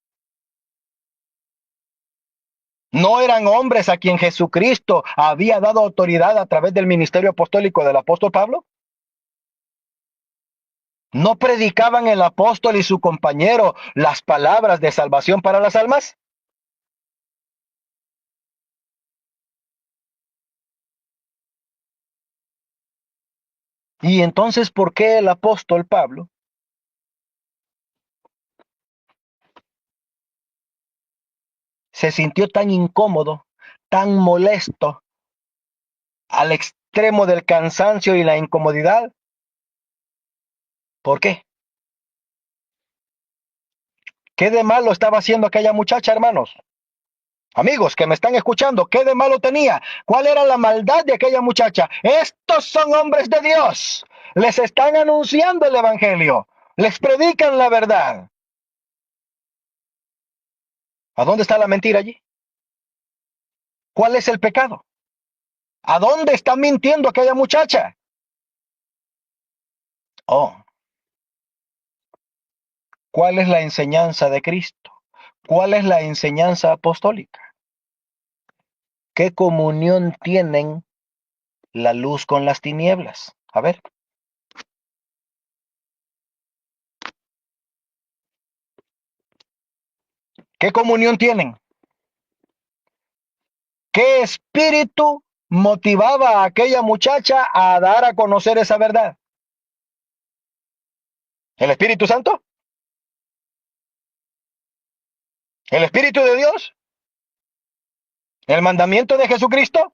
¿No eran hombres a quien Jesucristo había dado autoridad a través del ministerio apostólico del apóstol Pablo? ¿No predicaban el apóstol y su compañero las palabras de salvación para las almas? Y entonces, ¿por qué el apóstol Pablo se sintió tan incómodo, tan molesto, al extremo del cansancio y la incomodidad? ¿Por qué? ¿Qué de malo estaba haciendo aquella muchacha, hermanos? Amigos que me están escuchando, ¿qué de malo tenía? ¿Cuál era la maldad de aquella muchacha? Estos son hombres de Dios. Les están anunciando el evangelio. Les predican la verdad. ¿A dónde está la mentira allí? ¿Cuál es el pecado? ¿A dónde está mintiendo aquella muchacha? Oh, ¿cuál es la enseñanza de Cristo? ¿Cuál es la enseñanza apostólica? ¿Qué comunión tienen la luz con las tinieblas? A ver, ¿qué comunión tienen? ¿Qué espíritu motivaba a aquella muchacha a dar a conocer esa verdad? ¿El Espíritu Santo? ¿El Espíritu de Dios? ¿El mandamiento de Jesucristo?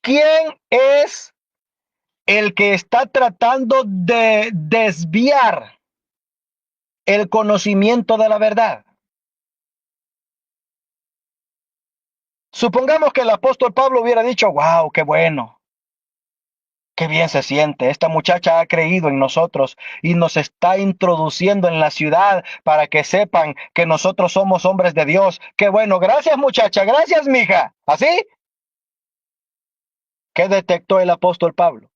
¿Quién es el que está tratando de desviar el conocimiento de la verdad? Supongamos que el apóstol Pablo hubiera dicho: wow, qué bueno, qué bien se siente. Esta muchacha ha creído en nosotros y nos está introduciendo en la ciudad para que sepan que nosotros somos hombres de Dios. Qué bueno, gracias muchacha, gracias mija. ¿Así? ¿Qué detectó el apóstol Pablo?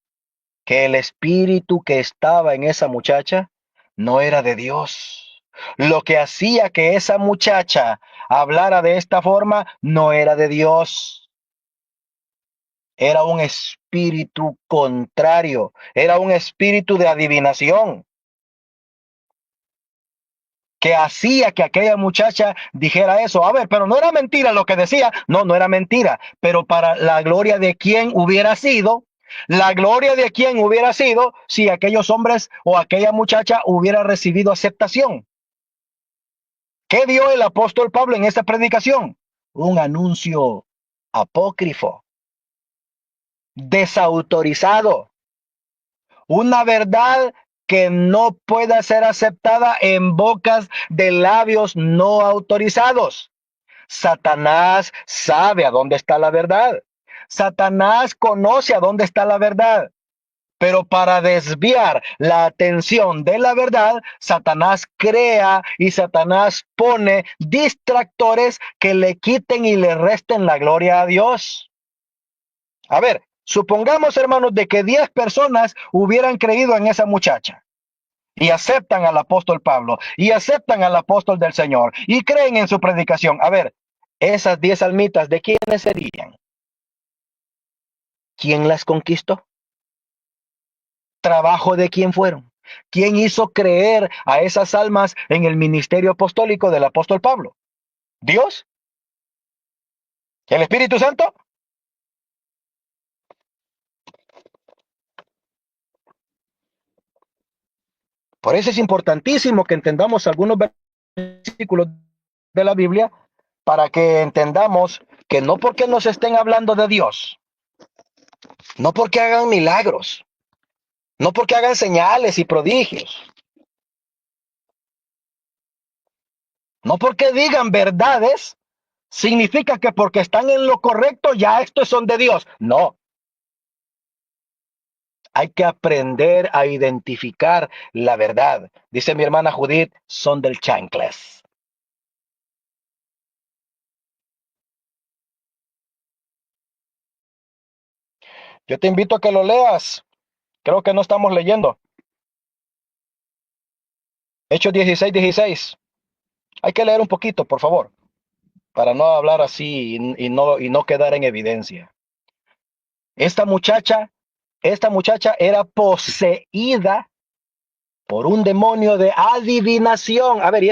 Que el espíritu que estaba en esa muchacha no era de Dios. Lo que hacía que esa muchacha hablara de esta forma no era de Dios. Era un espíritu contrario, era un espíritu de adivinación que hacía que aquella muchacha dijera eso. A ver, pero no era mentira lo que decía. No, no era mentira, pero para la gloria de quién hubiera sido, la gloria de quién hubiera sido si aquellos hombres o aquella muchacha hubiera recibido aceptación. ¿Qué dio el apóstol Pablo en esta predicación? Un anuncio apócrifo, desautorizado, una verdad que no pueda ser aceptada en bocas de labios no autorizados. Satanás sabe a dónde está la verdad. Satanás conoce a dónde está la verdad. Pero para desviar la atención de la verdad, Satanás crea y Satanás pone distractores que le quiten y le resten la gloria a Dios. A ver, supongamos, hermanos, de que 10 personas hubieran creído en esa muchacha y aceptan al apóstol Pablo y aceptan al apóstol del Señor y creen en su predicación. A ver, esas 10 almitas, ¿de quiénes serían? ¿Quién las conquistó? ¿Trabajo de quién fueron? ¿Quién hizo creer a esas almas en el ministerio apostólico del apóstol Pablo? ¿Dios? ¿El Espíritu Santo? Por eso es importantísimo que entendamos algunos versículos de la Biblia para que entendamos que no porque nos estén hablando de Dios, no porque hagan milagros, no porque hagan señales y prodigios, no porque digan verdades, significa que porque están en lo correcto ya estos son de Dios. No, hay que aprender a identificar la verdad. Dice mi hermana Judith, son del chanclas. Yo te invito a que lo leas. Creo que no estamos leyendo. Hechos 16:16. Hay que leer un poquito, por favor, para no hablar así y no quedar en evidencia. Esta muchacha, esta muchacha era poseída por un demonio de adivinación. A ver, y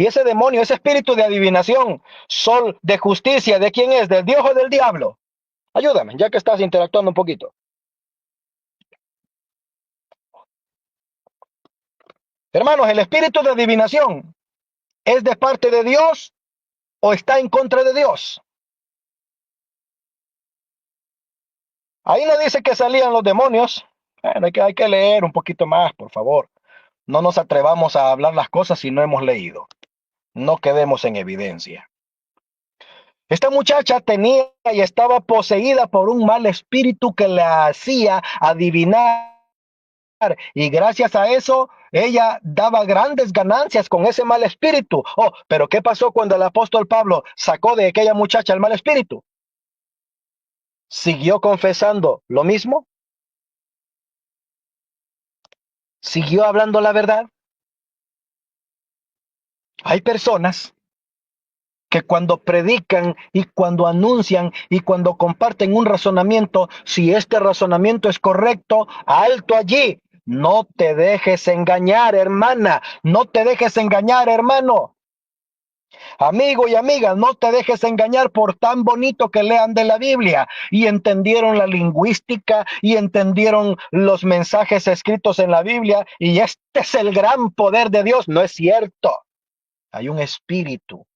ese demonio, ese espíritu de adivinación, sol de justicia, ¿de quién es? ¿Del Dios o del diablo? Ayúdame, ya que estás interactuando un poquito. Hermanos, el espíritu de adivinación, ¿es de parte de Dios o está en contra de Dios? Ahí no dice que salían los demonios. Bueno, hay que leer un poquito más, por favor. No nos atrevamos a hablar las cosas si no hemos leído. No quedemos en evidencia. Esta muchacha tenía y estaba poseída por un mal espíritu que la hacía adivinar. Y gracias a eso, ella daba grandes ganancias con ese mal espíritu. Oh, pero ¿qué pasó cuando el apóstol Pablo sacó de aquella muchacha el mal espíritu? ¿Siguió confesando lo mismo? ¿Siguió hablando la verdad? Hay personas que cuando predican y cuando anuncian y cuando comparten un razonamiento, si este razonamiento es correcto, alto allí. No te dejes engañar, hermana. No te dejes engañar, hermano. Amigo y amiga, no te dejes engañar por tan bonito que lean de la Biblia y entendieron la lingüística y entendieron los mensajes escritos en la Biblia y este es el gran poder de Dios. No es cierto. Hay un espíritu.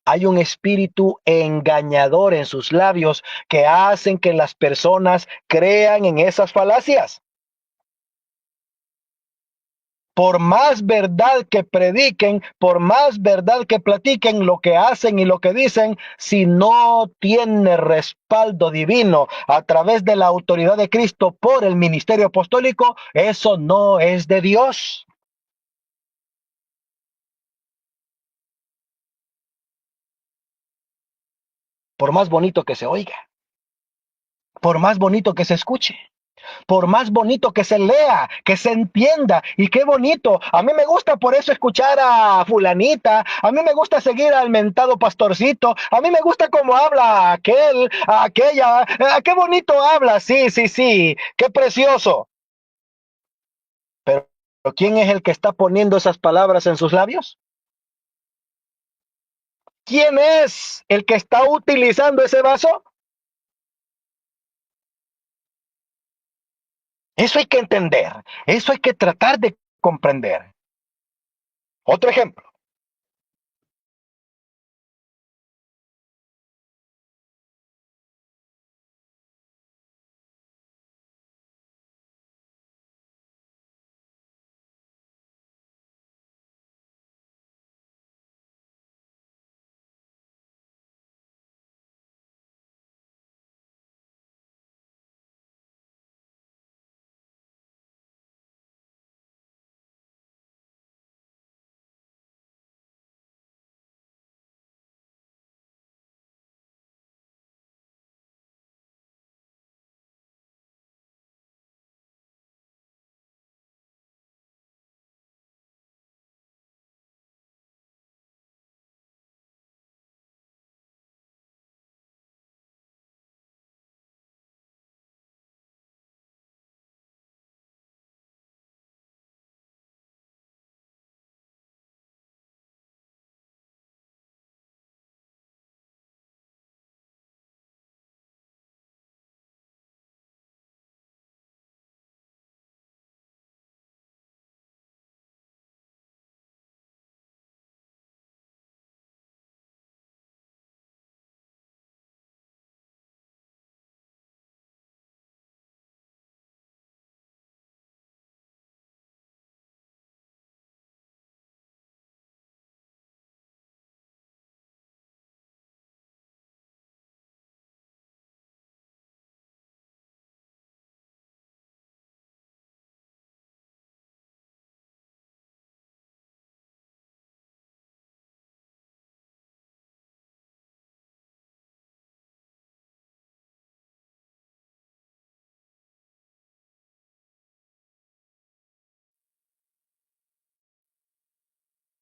Hay un espíritu engañador en sus labios que hacen que las personas crean en esas falacias. Por más verdad que prediquen, por más verdad que platiquen, lo que hacen y lo que dicen, si no tiene respaldo divino a través de la autoridad de Cristo por el ministerio apostólico, eso no es de Dios. Por más bonito que se oiga, por más bonito que se escuche, por más bonito que se lea, que se entienda, y qué bonito. A mí me gusta por eso escuchar a fulanita, a mí me gusta seguir al mentado pastorcito, a mí me gusta cómo habla aquel, aquella, qué bonito habla, sí, sí, sí, qué precioso. Pero ¿quién es el que está poniendo esas palabras en sus labios? ¿Quién es el que está utilizando ese vaso? Eso hay que entender, eso hay que tratar de comprender. Otro ejemplo.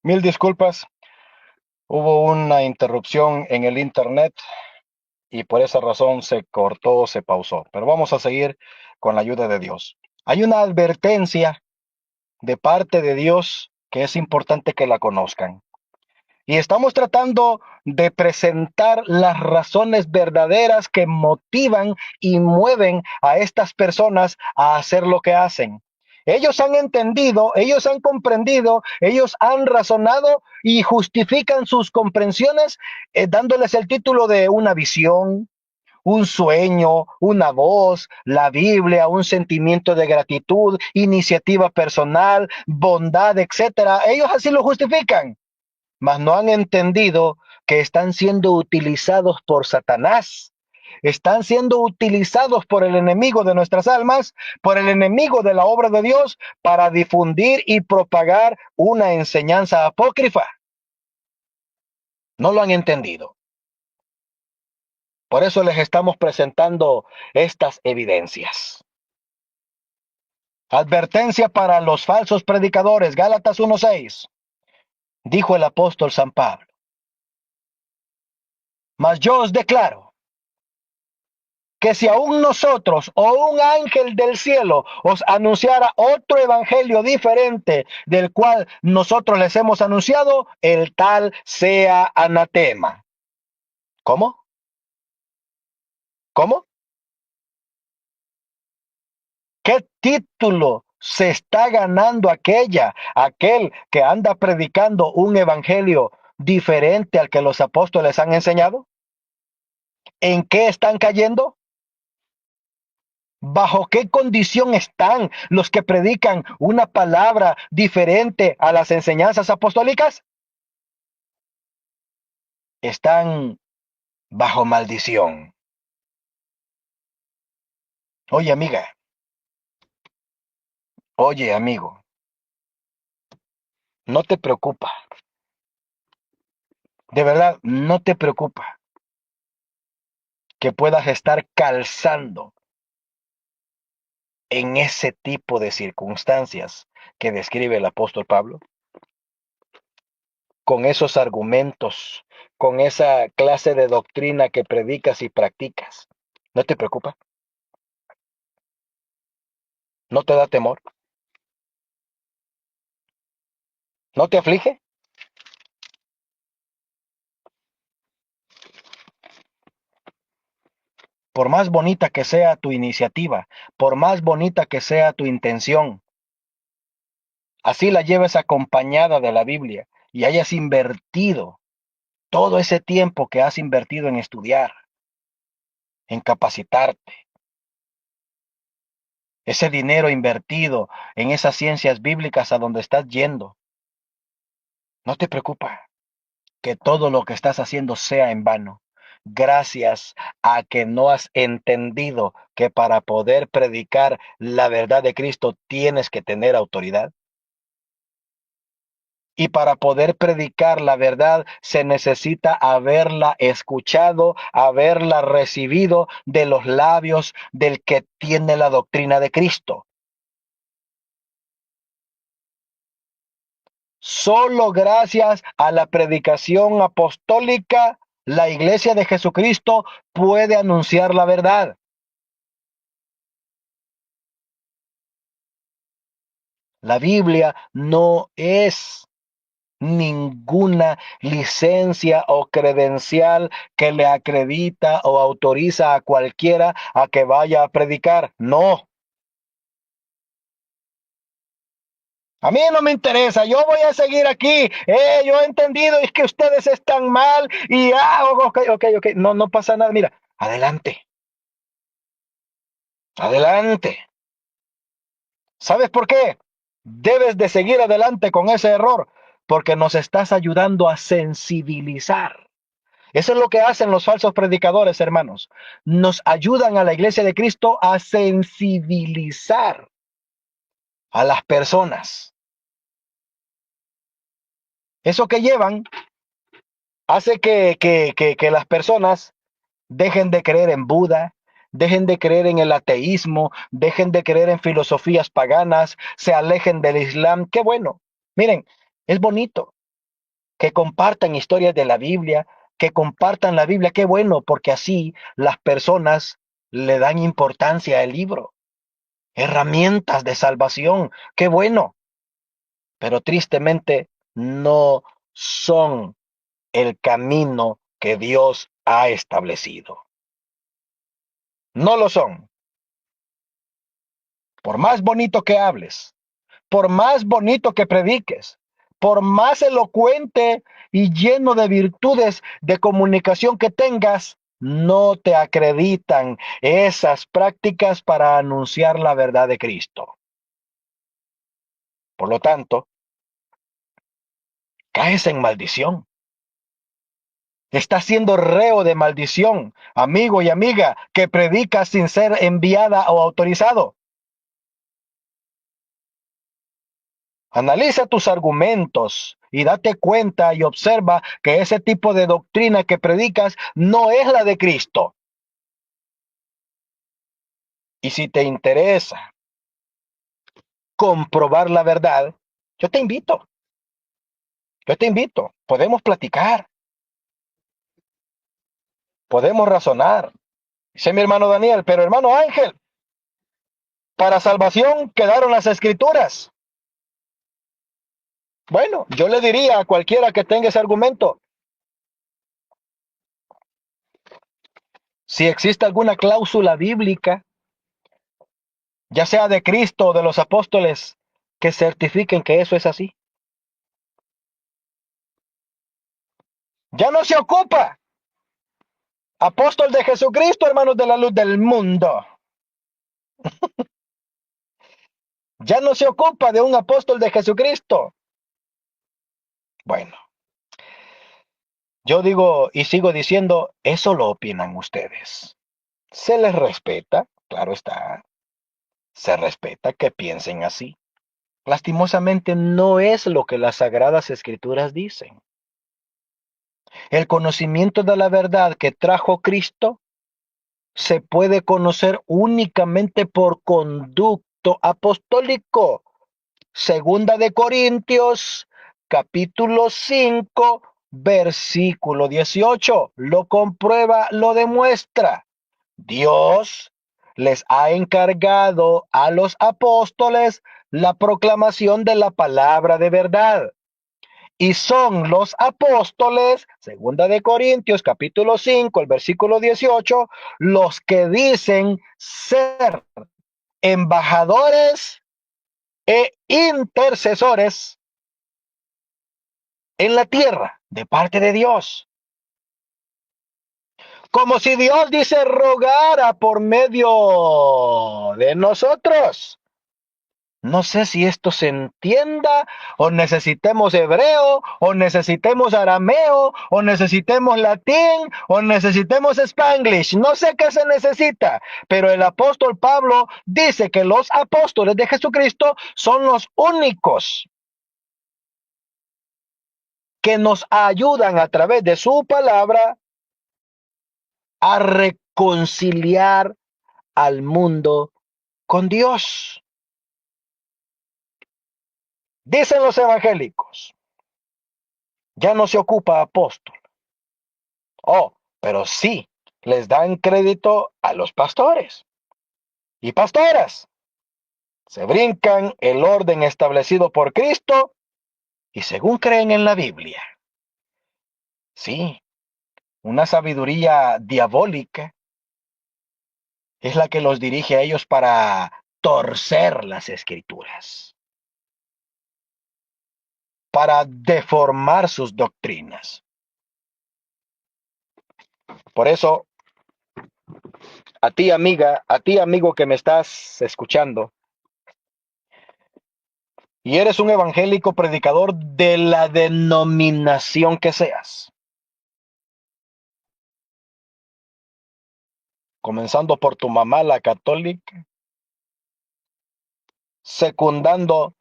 Mil disculpas, hubo una interrupción en el internet y por esa razón se cortó, se pausó. Pero vamos a seguir con la ayuda de Dios. Hay una advertencia de parte de Dios que es importante que la conozcan. Y estamos tratando de presentar las razones verdaderas que motivan y mueven a estas personas a hacer lo que hacen. Ellos han entendido, ellos han comprendido, ellos han razonado y justifican sus comprensiones dándoles el título de una visión, un sueño, una voz, la Biblia, un sentimiento de gratitud, iniciativa personal, bondad, etcétera. Ellos así lo justifican, mas no han entendido que están siendo utilizados por Satanás. Están siendo utilizados por el enemigo de nuestras almas, por el enemigo de la obra de Dios, para difundir y propagar una enseñanza apócrifa. No lo han entendido. Por eso les estamos presentando estas evidencias. Advertencia para los falsos predicadores, Gálatas 1:6. Dijo el apóstol San Pablo: mas yo os declaro que si aún nosotros o un ángel del cielo os anunciara otro evangelio diferente del cual nosotros les hemos anunciado, el tal sea anatema. ¿Cómo? ¿Cómo? ¿Qué título se está ganando aquel que anda predicando un evangelio diferente al que los apóstoles han enseñado? ¿En qué están cayendo? ¿Bajo qué condición están los que predican una palabra diferente a las enseñanzas apostólicas? Están bajo maldición. Oye, amiga, oye, amigo, no te preocupa, de verdad, no te preocupa que puedas estar calzando en ese tipo de circunstancias que describe el apóstol Pablo, con esos argumentos, con esa clase de doctrina que predicas y practicas. ¿No te preocupa? ¿No te da temor? ¿No te aflige? Por más bonita que sea tu iniciativa, por más bonita que sea tu intención, así la lleves acompañada de la Biblia y hayas invertido todo ese tiempo que has invertido en estudiar, en capacitarte, ese dinero invertido en esas ciencias bíblicas a donde estás yendo, no te preocupa que todo lo que estás haciendo sea en vano, gracias a que no has entendido que para poder predicar la verdad de Cristo tienes que tener autoridad. Y para poder predicar la verdad se necesita haberla escuchado, haberla recibido de los labios del que tiene la doctrina de Cristo. Solo gracias a la predicación apostólica, la Iglesia de Jesucristo puede anunciar la verdad. La Biblia no es ninguna licencia o credencial que le acredita o autoriza a cualquiera a que vaya a predicar. No, a mí no me interesa, yo voy a seguir aquí. Yo he entendido es que ustedes están mal y ok. No, no pasa nada. Mira, adelante, adelante. ¿Sabes por qué? Debes de seguir adelante con ese error porque nos estás ayudando a sensibilizar. Eso es lo que hacen los falsos predicadores, hermanos. Nos ayudan a la iglesia de Cristo a sensibilizar a las personas. Eso que llevan hace que las personas dejen de creer en Buda, dejen de creer en el ateísmo, dejen de creer en filosofías paganas, se alejen del Islam. Qué bueno. Miren, es bonito. que compartan historias de la Biblia, que compartan la Biblia. Qué bueno, porque así las personas le dan importancia al libro. Herramientas de salvación, qué bueno, pero tristemente no son el camino que Dios ha establecido. No lo son. Por más bonito que hables, por más bonito que prediques, por más elocuente y lleno de virtudes de comunicación que tengas, no te acreditan esas prácticas para anunciar la verdad de Cristo. Por lo tanto, caes en maldición. Estás siendo reo de maldición, amigo y amiga, que predicas sin ser enviada o autorizado. Analiza tus argumentos y date cuenta y observa que ese tipo de doctrina que predicas no es la de Cristo. Y si te interesa comprobar la verdad, yo te invito, podemos platicar, podemos razonar. Dice mi hermano Daniel, pero hermano Ángel, para salvación quedaron las escrituras. Bueno, yo le diría a cualquiera que tenga ese argumento, si existe alguna cláusula bíblica, ya sea de Cristo o de los apóstoles, que certifiquen que eso es así. Ya no se ocupa. Apóstol de Jesucristo, hermanos de la luz del mundo. Ya no se ocupa de un apóstol de Jesucristo. Bueno, yo digo y sigo diciendo, eso lo opinan ustedes. Se les respeta, claro está. Se respeta que piensen así. Lastimosamente no es lo que las sagradas escrituras dicen. El conocimiento de la verdad que trajo Cristo se puede conocer únicamente por conducto apostólico. Segunda de Corintios, capítulo 5, versículo 18. Lo comprueba, lo demuestra. Dios les ha encargado a los apóstoles la proclamación de la palabra de verdad. Y son los apóstoles, segunda de Corintios, capítulo 5, el versículo 18, los que dicen ser embajadores e intercesores en la tierra de parte de Dios. Como si Dios dice rogara por medio de nosotros. No sé si esto se entienda, o necesitemos hebreo, o necesitemos arameo, o necesitemos latín, o necesitemos spanglish. No sé qué se necesita, pero el apóstol Pablo dice que los apóstoles de Jesucristo son los únicos que nos ayudan a través de su palabra a reconciliar al mundo con Dios. Dicen los evangélicos, ya no se ocupa apóstol. Oh, pero sí les dan crédito a los pastores y pastoras. Se brincan el orden establecido por Cristo y según creen en la Biblia. Sí, una sabiduría diabólica es la que los dirige a ellos para torcer las escrituras, para deformar sus doctrinas. Por eso, a ti amiga, a ti amigo que me estás escuchando, y eres un evangélico predicador de la denominación que seas, comenzando por tu mamá, la católica, secundando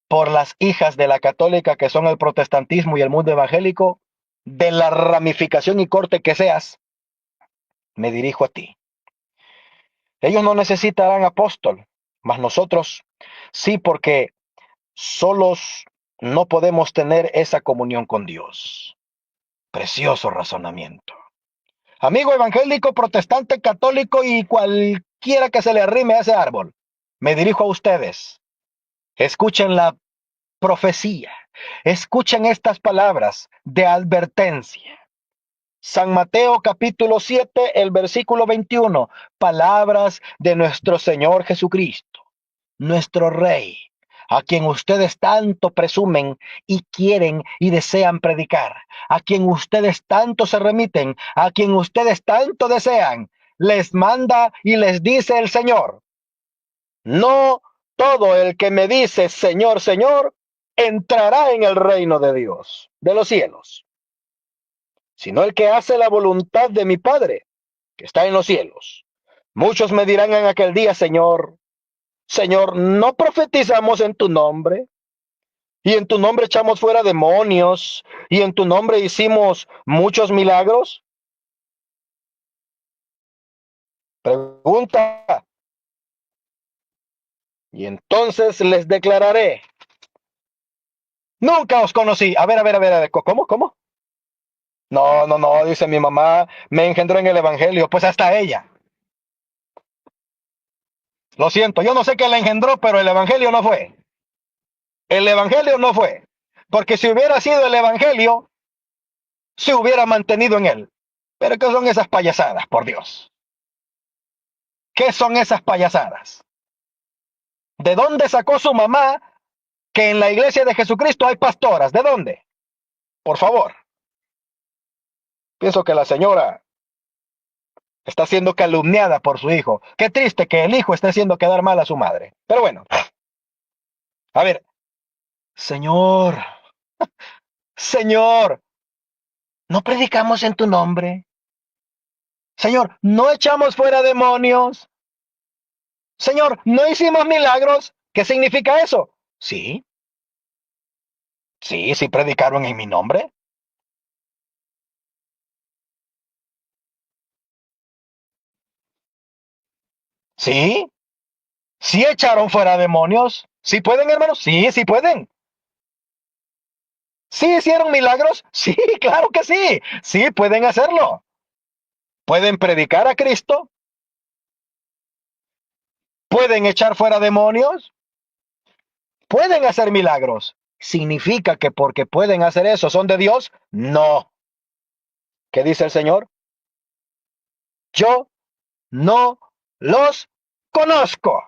por las hijas de la católica, que son el protestantismo y el mundo evangélico, de la ramificación y corte que seas, me dirijo a ti. Ellos no necesitarán apóstol, mas nosotros sí, porque solos no podemos tener esa comunión con Dios. Precioso razonamiento. Amigo evangélico, protestante, católico y cualquiera que se le arrime a ese árbol, me dirijo a ustedes. Escuchen la profecía. Escuchen estas palabras de advertencia. San Mateo capítulo 7, el versículo 21. Palabras de nuestro Señor Jesucristo, nuestro Rey, a quien ustedes tanto presumen y quieren y desean predicar, a quien ustedes tanto se remiten, a quien ustedes tanto desean, les manda y les dice el Señor: no todo el que me dice Señor, Señor, entrará en el reino de Dios, de los cielos, sino el que hace la voluntad de mi Padre, que está en los cielos. Muchos me dirán en aquel día: Señor, Señor, ¿no profetizamos en tu nombre? Y en tu nombre echamos fuera demonios, y en tu nombre hicimos muchos milagros. Pregunta. Y entonces les declararé: nunca os conocí. A ver, ¿cómo? No, dice mi mamá, me engendró en el Evangelio. Pues hasta ella. Lo siento, yo no sé qué la engendró, pero el Evangelio no fue. El Evangelio no fue. Porque si hubiera sido el Evangelio, se hubiera mantenido en él. Pero ¿qué son esas payasadas, por Dios? ¿Qué son esas payasadas? ¿De dónde sacó su mamá que en la iglesia de Jesucristo hay pastoras? ¿De dónde? Por favor. Pienso que la señora está siendo calumniada por su hijo. Qué triste que el hijo esté haciendo quedar mal a su madre. Pero bueno, a ver, Señor, Señor, ¿no predicamos en tu nombre? Señor, ¿no echamos fuera demonios? Señor, ¿no hicimos milagros? ¿Qué significa eso? Sí, sí predicaron en mi nombre. Sí, sí echaron fuera demonios. ¿Sí pueden, hermanos? Sí pueden. ¿Sí hicieron milagros? Sí, claro que sí. Sí pueden hacerlo. Pueden predicar a Cristo. Pueden echar fuera demonios. Pueden hacer milagros. ¿Significa que porque pueden hacer eso son de Dios? No. ¿Qué dice el Señor? Yo no los conozco.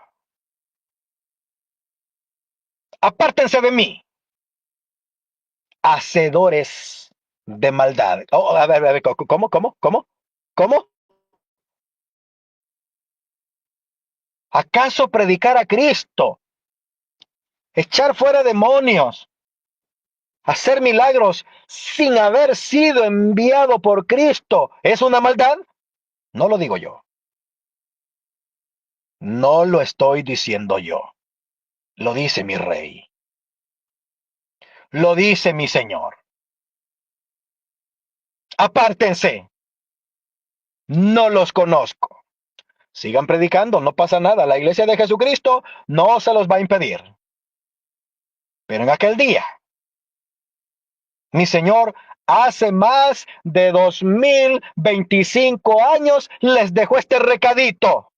Apártense de mí, hacedores de maldad. Oh, a ver, ¿cómo? ¿Acaso predicar a Cristo, echar fuera demonios, hacer milagros sin haber sido enviado por Cristo es una maldad? No lo digo yo. No lo estoy diciendo yo. Lo dice mi Rey. Lo dice mi Señor. Apártense. No los conozco. Sigan predicando, no pasa nada. La iglesia de Jesucristo no se los va a impedir. Pero en aquel día, mi Señor hace más de 2025 años les dejó este recadito.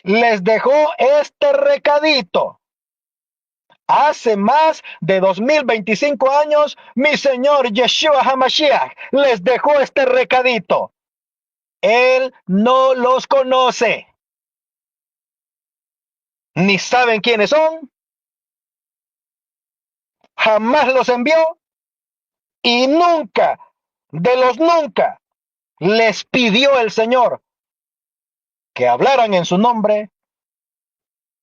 Les dejó este recadito. Hace más de 2025 años, mi Señor Yeshua HaMashiach les dejó este recadito. Él no los conoce. Ni saben quiénes son. Jamás los envió. Y nunca, de los nunca, les pidió el Señor que hablaran en su nombre,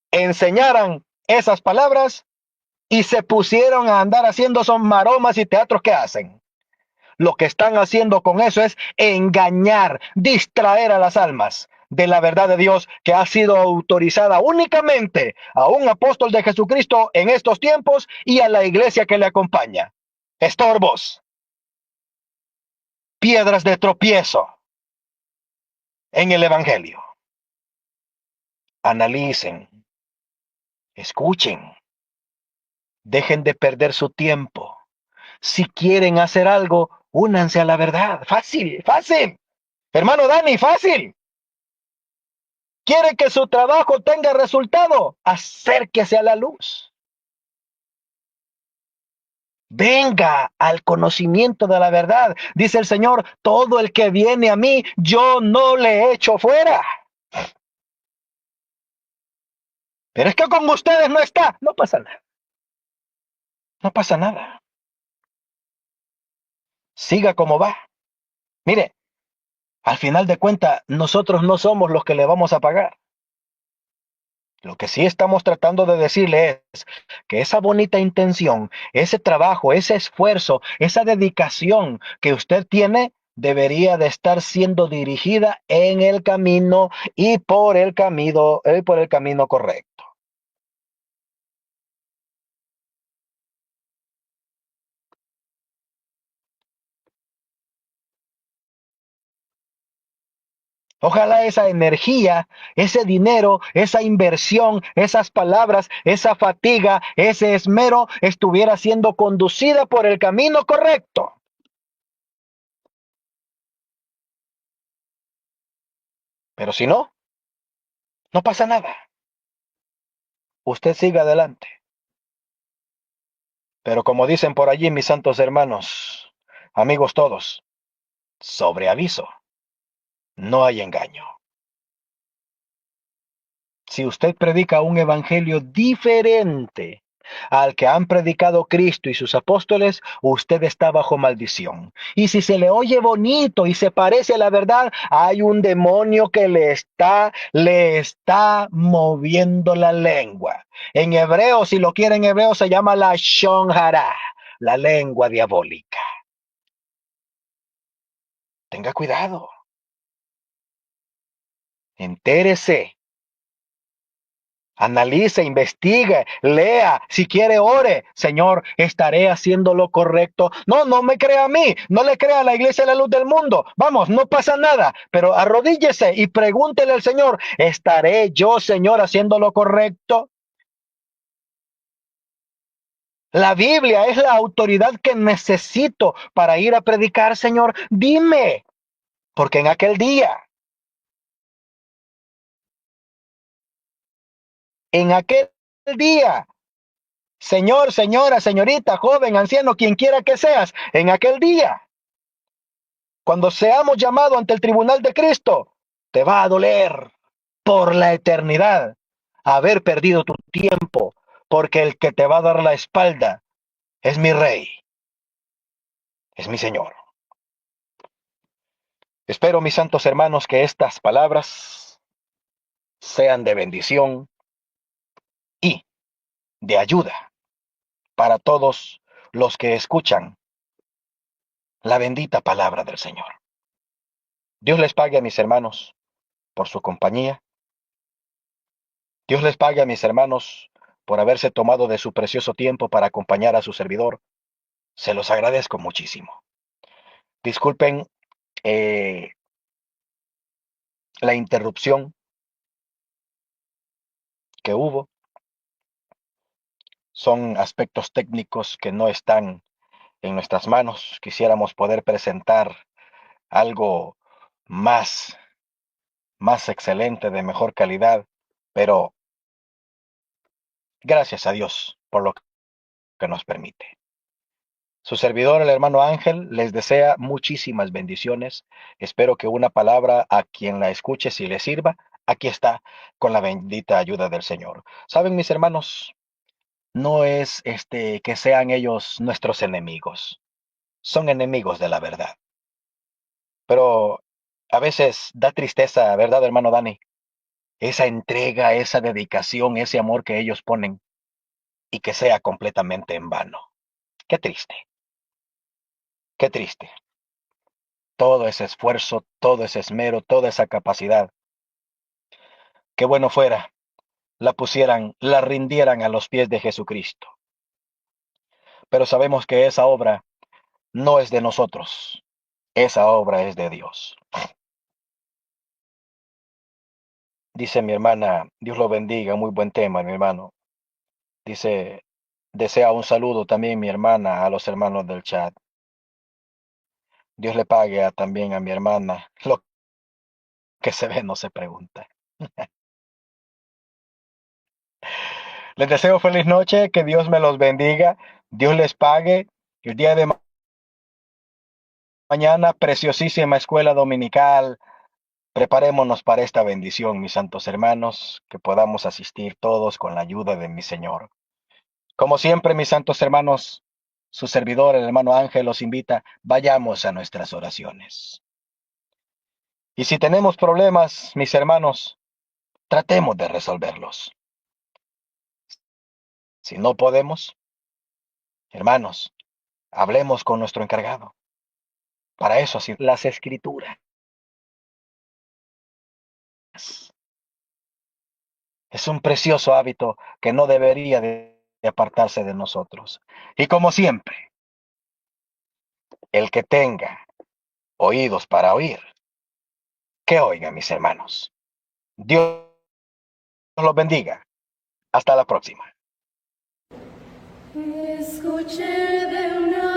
enseñaran esas palabras y se pusieron a andar haciendo esos maromas y teatros que hacen. Lo que están haciendo con eso es engañar, distraer a las almas de la verdad de Dios, que ha sido autorizada únicamente a un apóstol de Jesucristo en estos tiempos y a la iglesia que le acompaña. Estorbos, piedras de tropiezo en el Evangelio. Analicen, Escuchen, dejen de perder su tiempo. Si quieren hacer algo, únanse a la verdad. Fácil, fácil. Hermano Dani, fácil. ¿Quiere que su trabajo tenga resultado? Acérquese a la luz. Venga al conocimiento de la verdad. Dice el Señor, todo el que viene a mí, yo no le echo fuera. Pero es que con ustedes no está. No pasa nada. No pasa nada. Siga como va. Mire, al final de cuentas, nosotros no somos los que le vamos a pagar. Lo que sí estamos tratando de decirle es que esa bonita intención, ese trabajo, ese esfuerzo, esa dedicación que usted tiene debería de estar siendo dirigida en el camino y por el camino correcto. Ojalá esa energía, ese dinero, esa inversión, esas palabras, esa fatiga, ese esmero estuviera siendo conducida por el camino correcto. Pero si no, no pasa nada. Usted siga adelante. Pero como dicen por allí mis santos hermanos, amigos todos, sobre aviso, no hay engaño. Si usted predica un evangelio diferente al que han predicado Cristo y sus apóstoles, usted está bajo maldición. Y si se le oye bonito y se parece a la verdad, hay un demonio que le está moviendo la lengua. En hebreo, si lo quiere en hebreo, se llama la Shon Hara, la lengua diabólica. Tenga cuidado. Entérese. Analice, investigue, lea, si quiere ore. Señor, estaré haciendo lo correcto. No, no me crea a mí, no le crea a la iglesia de la luz del mundo. Vamos, no pasa nada, pero arrodíllese y pregúntele al Señor, ¿estaré yo, Señor, haciendo lo correcto? La Biblia es la autoridad que necesito para ir a predicar, Señor. Dime, porque en aquel día, Señor, señora, señorita, joven, anciano, quien quiera que seas, en aquel día, cuando seamos llamados ante el tribunal de Cristo, te va a doler por la eternidad haber perdido tu tiempo, porque el que te va a dar la espalda es mi Rey, es mi Señor. Espero, mis santos hermanos, que estas palabras sean de bendición y de ayuda para todos los que escuchan la bendita palabra del Señor. Dios les pague a mis hermanos por su compañía. Dios les pague a mis hermanos por haberse tomado de su precioso tiempo para acompañar a su servidor. Se los agradezco muchísimo. Disculpen eh, la interrupción que hubo. Son aspectos técnicos que no están en nuestras manos. Quisiéramos poder presentar algo más, más excelente, de mejor calidad, pero gracias a Dios por lo que nos permite. Su servidor, el hermano Ángel, les desea muchísimas bendiciones. Espero que una palabra a quien la escuche, si le sirva, aquí está, con la bendita ayuda del Señor. Saben, mis hermanos, no es que sean ellos nuestros enemigos. Son enemigos de la verdad. Pero a veces da tristeza, ¿verdad, hermano Dani? Esa entrega, esa dedicación, ese amor que ellos ponen y que sea completamente en vano. Qué triste, qué triste. Todo ese esfuerzo, todo ese esmero, toda esa capacidad. Qué bueno fuera, la pusieran, la rindieran a los pies de Jesucristo. Pero sabemos que esa obra no es de nosotros, esa obra es de Dios. Dice mi hermana, Dios lo bendiga, muy buen tema, mi hermano. Dice, desea un saludo también mi hermana a los hermanos del chat. Dios le pague también a mi hermana. Lo que se ve no se pregunta. Les deseo feliz noche, que Dios me los bendiga, Dios les pague. El día de mañana, preciosísima escuela dominical. Preparémonos para esta bendición, mis santos hermanos, que podamos asistir todos con la ayuda de mi Señor. Como siempre, mis santos hermanos, su servidor, el hermano Ángel, los invita, vayamos a nuestras oraciones. Y si tenemos problemas, mis hermanos, tratemos de resolverlos. Si no podemos, hermanos, hablemos con nuestro encargado. Para eso así las escrituras. Es un precioso hábito que no debería de apartarse de nosotros. Y como siempre, el que tenga oídos para oír, que oiga, mis hermanos. Dios los bendiga. Hasta la próxima. Escuché de una